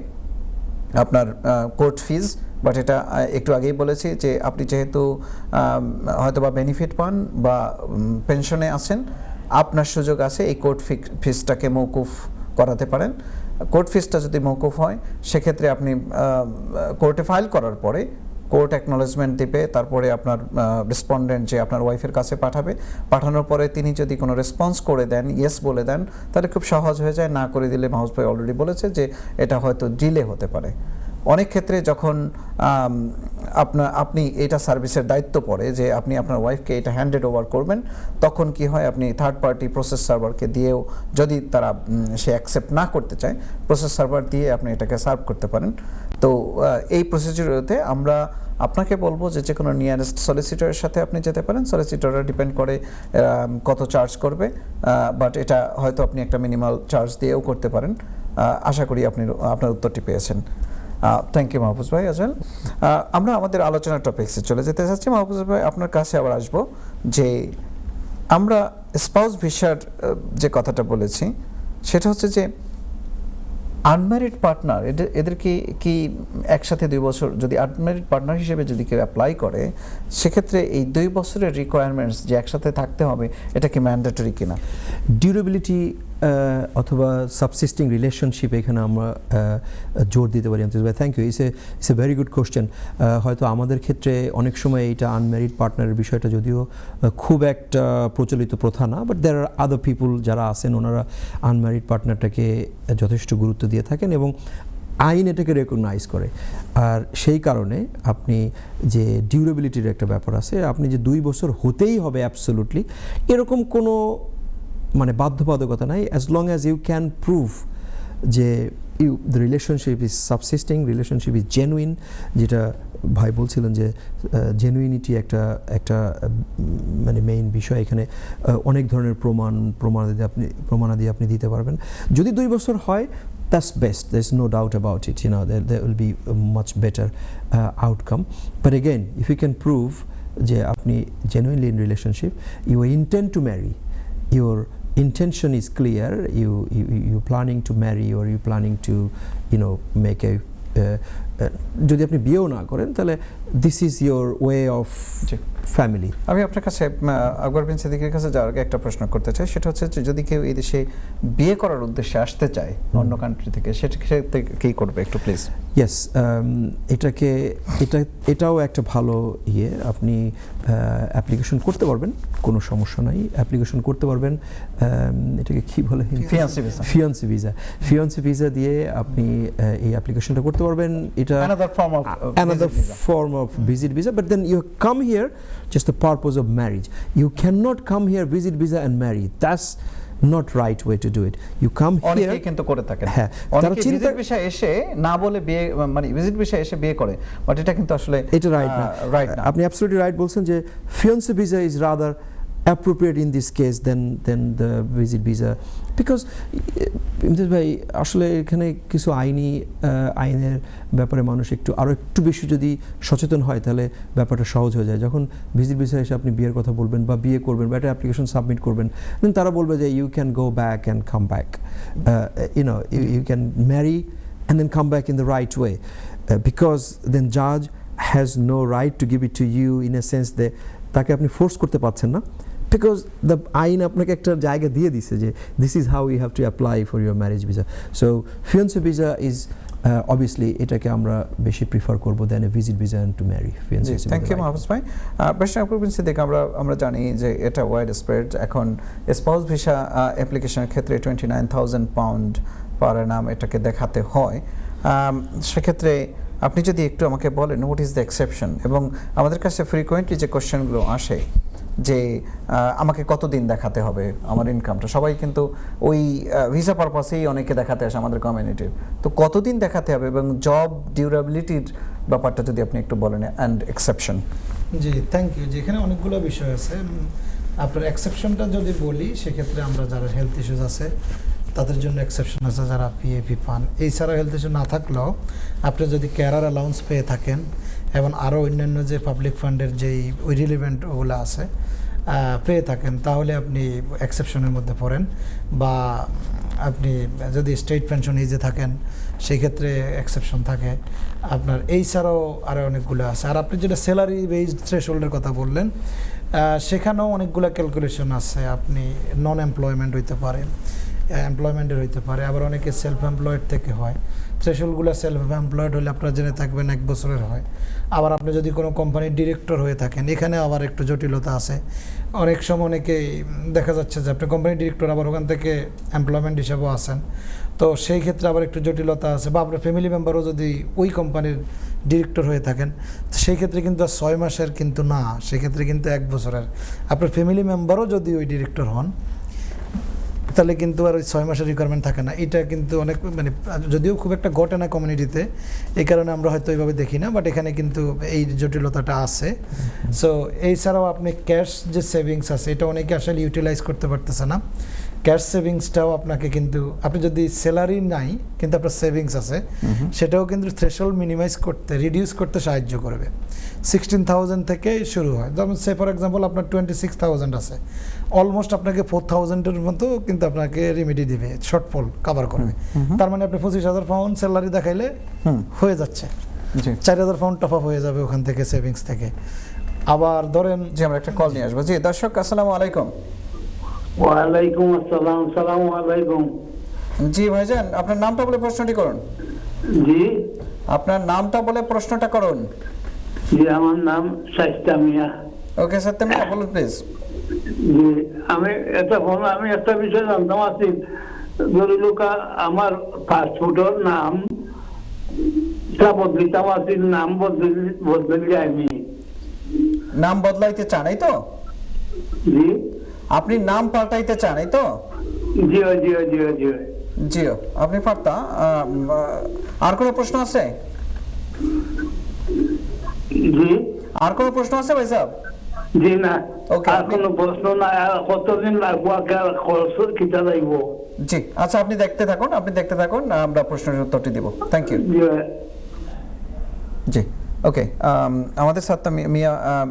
Speaker 1: আপনার কোর্ট ফিজ। বাট এটা একটু আগেই বলেছি যে আপনি যেহেতু হয়তো বা বেনিফিট পান বা পেনশনে আছেন, আপনার সুযোগ আছে এই কোর্ট ফিজটাকে মওকুফ করাতে পারেন। কোর্ট ফিজটা যদি মওকুফ হয় সেক্ষেত্রে আপনি কোর্টে ফাইল করার পরে কোর্ট অ্যাকনলেজমেন্ট দিবে, তারপরে আপনার রেসপন্ডেন্ট যে আপনার ওয়াইফের কাছে পাঠানোর পরে তিনি যদি কোনো রেসপন্স করে দেন, ইয়েস বলে দেন, তাহলে খুব সহজ হয়ে যায়। না করে দিলে মাহফুজ ভাই অলরেডি বলেছে যে এটা হয়তো ডিলে হতে পারে। অনেক ক্ষেত্রে যখন আপনি এটা সার্ভিসের দায়িত্ব পড়ে যে আপনি আপনার ওয়াইফকে এটা হ্যান্ডেড ওভার করবেন, তখন কি হয়, আপনি থার্ড পার্টি প্রসেস সার্ভারকে দিয়েও, যদি তারা সে অ্যাকসেপ্ট না করতে চায়, প্রসেস সার্ভার দিয়ে আপনি এটাকে সার্ভ করতে পারেন। তো এই প্রসিডিউরতে আমরা আপনাকে বলবো যে কোনো নিয়ারেস্ট সলিসিটরের সাথে আপনি যেতে পারেন। সলিসিটররা ডিপেন্ড করে কত চার্জ করবে, বাট এটা হয়তো আপনি একটা মিনিমাল চার্জ দিয়েও করতে পারেন। আশা করি আপনি আপনার উত্তরটি পেয়েছেন। থ্যাংক ইউ মাহফুজ ভাই। আজল, আমরা আমাদের আলোচনার টপিকসে চলে যেতে চাচ্ছি। মাহফুজ ভাই আপনার কাছে আবার আসবো যে আমরা স্পাউস ভিসার যে কথাটা বলেছি, সেটা হচ্ছে যে আনম্যারিড পার্টনার এদেরকে কি একসাথে 2 বছর, যদি আনম্যারিড পার্টনার হিসেবে যদি কেউ অ্যাপ্লাই করে, সেক্ষেত্রে এই 2 বছরের রিকোয়ারমেন্টস যে একসাথে থাকতে হবে, এটা কি ম্যান্ডেটরি কিনা?
Speaker 2: ডিউরেবিলিটি অথবা সাবসিস্টিং রিলেশনশিপ, এখানে আমরা জোর দিতে পারি। Thank you, it's a very good question. হয়তো আমাদের ক্ষেত্রে অনেক সময় এইটা আনম্যারিড পার্টনারের বিষয়টা যদিও খুব একটা প্রচলিত প্রথা না, বাট দেয়ার আর আদার পিপুল যারা আছেন, ওনারা আনম্যারিড পার্টনারটাকে যথেষ্ট গুরুত্ব দিয়ে থাকেন এবং আইন এটাকে রেকগনাইজ করে। আর সেই কারণে আপনি যে ডিউরেবিলিটির একটা ব্যাপার আছে, আপনি যে 2 বছর হতেই হবে অ্যাবসলিউটলি এরকম কোনো মানে বাধ্যবাধকতা নাই, as long as you can prove যে the relationship is subsisting, relationship is genuine, যেটা ভাই বলছিলেন যে জেনুইনিটি একটা মানে মেইন বিষয়। এখানে অনেক ধরনের প্রমাণাদি আপনি দিতে পারবেন। যদি 2 বছর হয়, that's best, there's no doubt about it, there will be a much better outcome. But again, if you can prove যে আপনি genuinely in relationship, you intend to marry, your intention is clear, you planning to marry or you planning to make a যদি আপনি বিয়েও না করেন, তাহলে this is your way of family.
Speaker 1: আমি আপনার কাছে আকবর বিন সিদ্দিকীর কাছে যাওয়ার আগে একটা প্রশ্ন করতে চাই, সেটা হচ্ছে যে যদি কেউ এই দেশে বিয়ে করার উদ্দেশ্যে আসতে চায় অন্য কান্ট্রি থেকে, সেটা কী করবে একটু প্লিজ?
Speaker 2: ইয়েস, এটাও একটা ভালো আপনি অ্যাপ্লিকেশন করতে পারবেন, কোনো সমস্যা নাই, অ্যাপ্লিকেশন করতে পারবেন। এটাকে কি বলে? ফিয়ান্সি ভিসা দিয়ে আপনি এই অ্যাপ্লিকেশনটা করতে পারবেন। এটা another form of visit visa, but then you come here just the purpose of marriage. You cannot come here visit visa and marry. That's not right way to do it. You come here,
Speaker 1: অনেকেই কিন্তু করে থাকেন, হ্যাঁ, অনেকে visit visa এসে না বলে বিয়ে, মানে ভিজিট ভিসা এসে বিয়ে করে, বাট এটা কিন্তু আসলে
Speaker 2: এটা রাইট না।
Speaker 1: রাইট না,
Speaker 2: আপনি অ্যাবসলিউটলি রাইট বলছেন যে fiancé visa is rather appropriate in this case than the visit visa, because Imtiaz ভাই আসলে এখানে কিছু আইনের ব্যাপারে মানুষ আরও একটু বেশি যদি সচেতন হয় তাহলে ব্যাপারটা সহজ হয়ে যায়। যখন ভিজিট ভিসা এসে আপনি বিয়ের কথা বলবেন বা বিয়ে করবেন বা একটা অ্যাপ্লিকেশন সাবমিট করবেন, দেন তারা বলবে যে you can go back and come back, you can marry and then come back in the right way, because then judge has no right to give it to you in a sense that তাকে আপনি force করতে পারছেন না, because the আইন আপনাকে একটা জায়গা দিয়ে দিছে যে this is how you have to apply for your marriage visa. So fiancé visa is obviously এটাকে আমরা বেশি প্রিফার করব than a visit visa and to marry.
Speaker 1: জি, থ্যাংক ইউ মাহফুজ ভাই। বেশিরভাগ প্রভিন্সে দেখে আমরা জানি যে এটা ওয়াইড স্প্রেড। এখন স্পাউস ভিসা অ্যাপ্লিকেশনের ক্ষেত্রে 29,000 পাউন্ড পার নাম এটাকে দেখাতে হয়। সেক্ষেত্রে আপনি যদি একটু আমাকে বলেন হোয়াট ইজ দ্য এক্সেপশন, এবং আমাদের কাছে ফ্রিকোয়েন্টলি যে কোশ্চেনগুলো আসে যে আমাকে কতদিন দেখাতে হবে আমার ইনকামটা, সবাই কিন্তু ওই ভিসা পারপাসেই অনেকে দেখাতে আসে আমাদের কমিউনিটির, তো কতদিন দেখাতে হবে এবং জব ডিউরেবিলিটির ব্যাপারটা যদি আপনি একটু বলেন অ্যান্ড এক্সেপশন।
Speaker 3: জি, থ্যাংক ইউ। যেখানে অনেকগুলো বিষয় আছে, আপনার এক্সেপশনটা যদি বলি সেক্ষেত্রে আমরা যারা হেলথ ইস্যুস আছে তাদের জন্য এক্সেপশন আছে, যারা পিএপি পান। এছাড়া হেলথ ইস্যু না থাকলেও আপনি যদি ক্যারার অ্যালাউন্স পেয়ে থাকেন এবং আরও অন্যান্য যে পাবলিক ফান্ডের যেই ওই রিলিভেন্ট ওগুলো আছে পেয়ে থাকেন, তাহলে আপনি এক্সেপশনের মধ্যে পড়েন। বা আপনি যদি স্টেট পেনশন এজে থাকেন সেই ক্ষেত্রে এক্সেপশন থাকে আপনার। এই ছাড়াও আরও অনেকগুলো আছে। আর আপনি যেটা স্যালারি বেসড থ্রেশহোল্ডের কথা বললেন, সেখানেও অনেকগুলো ক্যালকুলেশন আছে। আপনি নন এমপ্লয়মেন্ট হইতে পারে, এমপ্লয়মেন্টের হইতে পারে, আবার অনেকে সেলফ এমপ্লয়েড থেকে হয়। থ্রেশহোল্ডগুলো সেলফ এমপ্লয়েড হলে আপনারা জেনে থাকবেন 1 বছরের হয়। আবার আপনি যদি কোনো কোম্পানির ডিরেক্টর হয়ে থাকেন, এখানে আবার একটু জটিলতা আছে। অনেক সময় অনেকেই দেখা যাচ্ছে যে আপনি কোম্পানির ডিরেক্টর আবার ওখান থেকে এমপ্লয়মেন্ট হিসাবেও আছেন, তো সেই ক্ষেত্রে আবার একটু জটিলতা আছে। বা আপনার ফ্যামিলি মেম্বারও যদি ওই কোম্পানির ডিরেক্টর হয়ে থাকেন, তো সেই ক্ষেত্রে কিন্তু আর 6 মাসের কিন্তু না, সেক্ষেত্রে কিন্তু 1 বছরের। আপনার ফ্যামিলি মেম্বারও যদি ওই ডিরেক্টর হন তাহলে কিন্তু আর ওই 6 মাসের রিকোয়ারমেন্ট থাকে না। এটা কিন্তু অনেক মানে যদিও খুব একটা ঘটে না কমিউনিটিতে, এই কারণে আমরা হয়তো এইভাবে দেখি না, বাট এখানে কিন্তু এই জটিলতাটা আছে। সো এছাড়াও আপনি ক্যাশ যে সেভিংস আছে এটা অনেকে আসলে ইউটিলাইজ করতে পারতেছে না। ক্যাশ সেভিংসটাও আপনাকে কিন্তু, আপনি যদি স্যালারি নাই কিন্তু আপনার সেভিংস আছে, সেটাও কিন্তু থ্রেশহোল্ড মিনিমাইজ করতে, রিডিউস করতে সাহায্য করবে। 16,000 থেকে শুরু হয়। যেমন সে ফর এক্সাম্পল আপনার 26,000 আছে, অলমোস্ট আপনাকে 4,000-এর মতো কিন্তু আপনাকে রেমেডি দিবে, শর্টফল কাভার করবে। তার মানে আপনি 25,000 পাউন্ড স্যালারি দেখাইলে হয়ে যাচ্ছে, 4,000 পাউন্ড টপ আপ হয়ে যাবে ওখান থেকে, সেভিংস থেকে। আবার ধরেন
Speaker 1: জি, আমরা একটা কল নিয়ে আসবো। জি দর্শক, আসসালামু আলাইকুম।
Speaker 6: ওয়ালাইকুম আসসালাম। সালাম আলাইকুম।
Speaker 1: জি ভাইজান, আপনার নামটা বলে প্রশ্নটি করুন।
Speaker 6: জি,
Speaker 1: আপনার নামটা বলে প্রশ্নটা করুন।
Speaker 6: জি, আমার নাম শাইস্তা মিয়া।
Speaker 1: ওকে সত্যি মিয়া, বলুন প্লিজ।
Speaker 6: জি, আমি একটা বিষয় জানতাম আছি। গরুলুকা আমার পাসপোর্টের নাম বদলিতাম আছি, নাম বদলে যায়নি।
Speaker 1: নাম বদলাইতে চান এই তো?
Speaker 6: জি,
Speaker 1: আপনি নাম পাল্টাইতে চান এই তো?
Speaker 6: জিও জিও জিও জিও
Speaker 1: জিও, আপনি পারতা। আর কোনো প্রশ্ন আছে?
Speaker 6: জি,
Speaker 1: আর কোনো প্রশ্ন আছে ভাই সাহেব?
Speaker 6: জি না,
Speaker 1: Okay,
Speaker 6: আর কোনো প্রশ্ন নাই। আর কতদিন লাগবো, খরচ কিটা লাগবো?
Speaker 1: জি আচ্ছা, আপনি দেখতে থাকুন, আমরা প্রশ্নের উত্তরটি দিব। Thank you. জি ওকে, আমাদের সাথে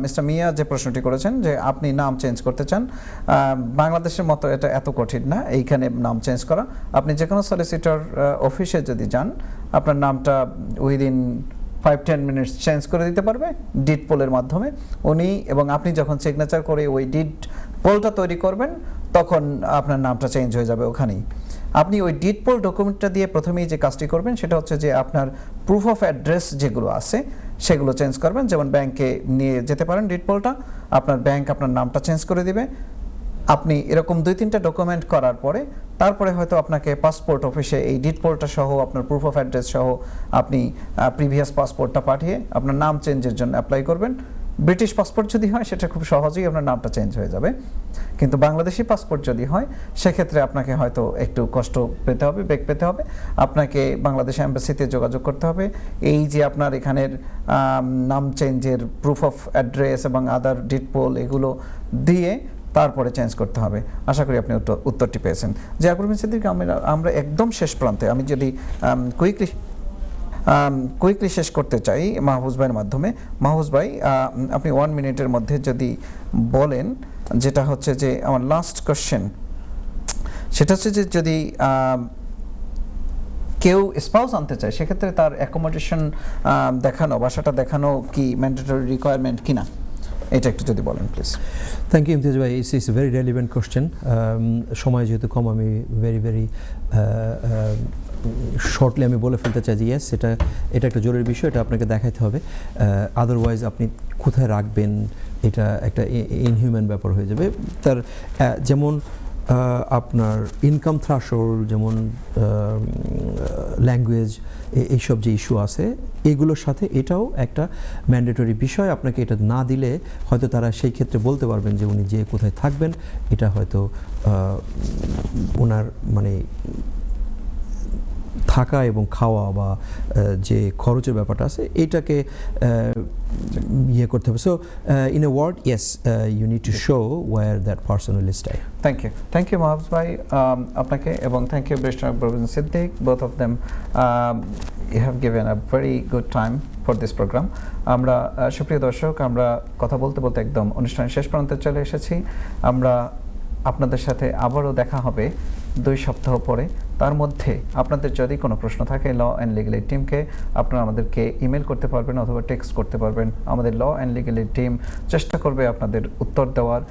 Speaker 1: মিস্টার মিয়া যে প্রশ্নটি করেছেন যে আপনি নাম চেঞ্জ করতে চান, বাংলাদেশের মতো এটা এত কঠিন না এইখানে নাম চেঞ্জ করা। আপনি যে কোনো সলিসিটর অফিসে যদি যান, আপনার নামটা উইদিন 5-10 মিনিটস চেঞ্জ করে দিতে পারবে ডিড পোলের মাধ্যমে উনি, এবং আপনি যখন সিগনেচার করে ওই ডিড পোলটা তৈরি করবেন তখন আপনার নামটা চেঞ্জ হয়ে যাবে ওখানেই। আপনি ওই ডিড পোল ডকুমেন্টটা দিয়ে প্রথমেই যে কাজটি করবেন সেটা হচ্ছে যে আপনার প্রুফ অফ অ্যাড্রেস যেগুলো আছে সেগুলো চেঞ্জ করবেন। যেমন ব্যাংকে নিয়ে যেতে পারেন ডিড পোলটা, আপনার ব্যাংক আপনার নামটা চেঞ্জ করে দিবে। আপনি এরকম 2-3টা ডকুমেন্ট করার পরে তারপরে হয়তো আপনাকে পাসপোর্ট অফিসে এই ডিড পোলটা সহ আপনার প্রুফ অফ অ্যাড্রেস সহ আপনি প্রিভিয়াস পাসপোর্টটা পাঠিয়ে আপনার নাম চেঞ্জের জন্য অ্যাপ্লাই করবেন। ব্রিটিশ পাসপোর্ট যদি হয় সেটা খুব সহজেই আপনার নামটা চেঞ্জ হয়ে যাবে, কিন্তু বাংলাদেশি পাসপোর্ট যদি হয় সেক্ষেত্রে আপনাকে হয়তো একটু কষ্ট পেতে হবে, বেগ পেতে হবে। আপনাকে বাংলাদেশ এম্বাসিতে যোগাযোগ করতে হবে। এই যে আপনার এখানের নাম চেঞ্জের প্রুফ অফ অ্যাড্রেস এবং আদার ডিড পোল এগুলো দিয়ে তারপরে চেঞ্জ করতে হবে। আশা করি আপনি উত্তরটি পেয়েছেন। যে আকবর সিদ্দিক, আমরা একদম শেষ প্রান্তে, আমি যদি কুইকলি শেষ করতে চাই মাহফুজ ভাইয়ের মাধ্যমে। মাহফুজ ভাই, আপনি 1 মিনিটের মধ্যে যদি বলেন, যেটা হচ্ছে যে আমার লাস্ট কোশ্চেন, সেটা হচ্ছে যে যদি কেউ স্পাউস আনতে চায় সেক্ষেত্রে তার অ্যাকোমোডেশন দেখানো, বাসাটা দেখানো কি ম্যান্ডেটরি রিকোয়ারমেন্ট কিনা, এটা একটু যদি বলেন প্লিজ।
Speaker 2: থ্যাংক ইউ ইমতিয়াজ ভাই, it's a very relevant question. সময় যেহেতু কম, আমি ভেরি শর্টলি আমি বলে ফেলতে চাই যে ইয়েস, এটা একটা জরুরি বিষয়, এটা আপনাকে দেখাইতে হবে। আদারওয়াইজ আপনি কোথায় রাখবেন, এটা একটা ইনহিউম্যান ব্যাপার হয়ে যাবে। তার যেমন আপনার ইনকাম থ্রাশহোল্ড, যেমন ল্যাঙ্গুয়েজ, এইসব যে ইস্যু আছে, এগুলোর সাথে এটাও একটা ম্যান্ডেটরি বিষয়। আপনাকে এটা না দিলে হয়তো তারা সেই ক্ষেত্রে বলতে পারবেন যে উনি যে কোথায় থাকবেন এটা হয়তো ওনার মানে থাকা এবং খাওয়া বা যে খরচের ব্যাপারটা আছে এটাকে ইয়ে করতে হবে। So in a word, yes, you need to show where that person will stay.
Speaker 1: Thank you Mahfuz ভাই, আপনাকে, এবং thank you barrister Akbar Siddique, both of them you have given a very good time for this programme. আমরা সুপ্রিয় দর্শক, আমরা কথা বলতে বলতে একদম অনুষ্ঠানের শেষ প্রান্তে চলে এসেছি। আমরা আপনাদের সাথে আবারও দেখা হবে 2 সপ্তাহ পরে। তার মধ্যে আপনাদের যদি কোনো প্রশ্ন থাকে ল অ্যান্ড লিগ্যাল এইড টিমকে, আপনারা আমাদেরকে ইমেল করতে পারবেন অথবা টেক্সট করতে পারবেন। আমাদের law and legal aid team চেষ্টা করবে আপনাদের উত্তর দেওয়ার।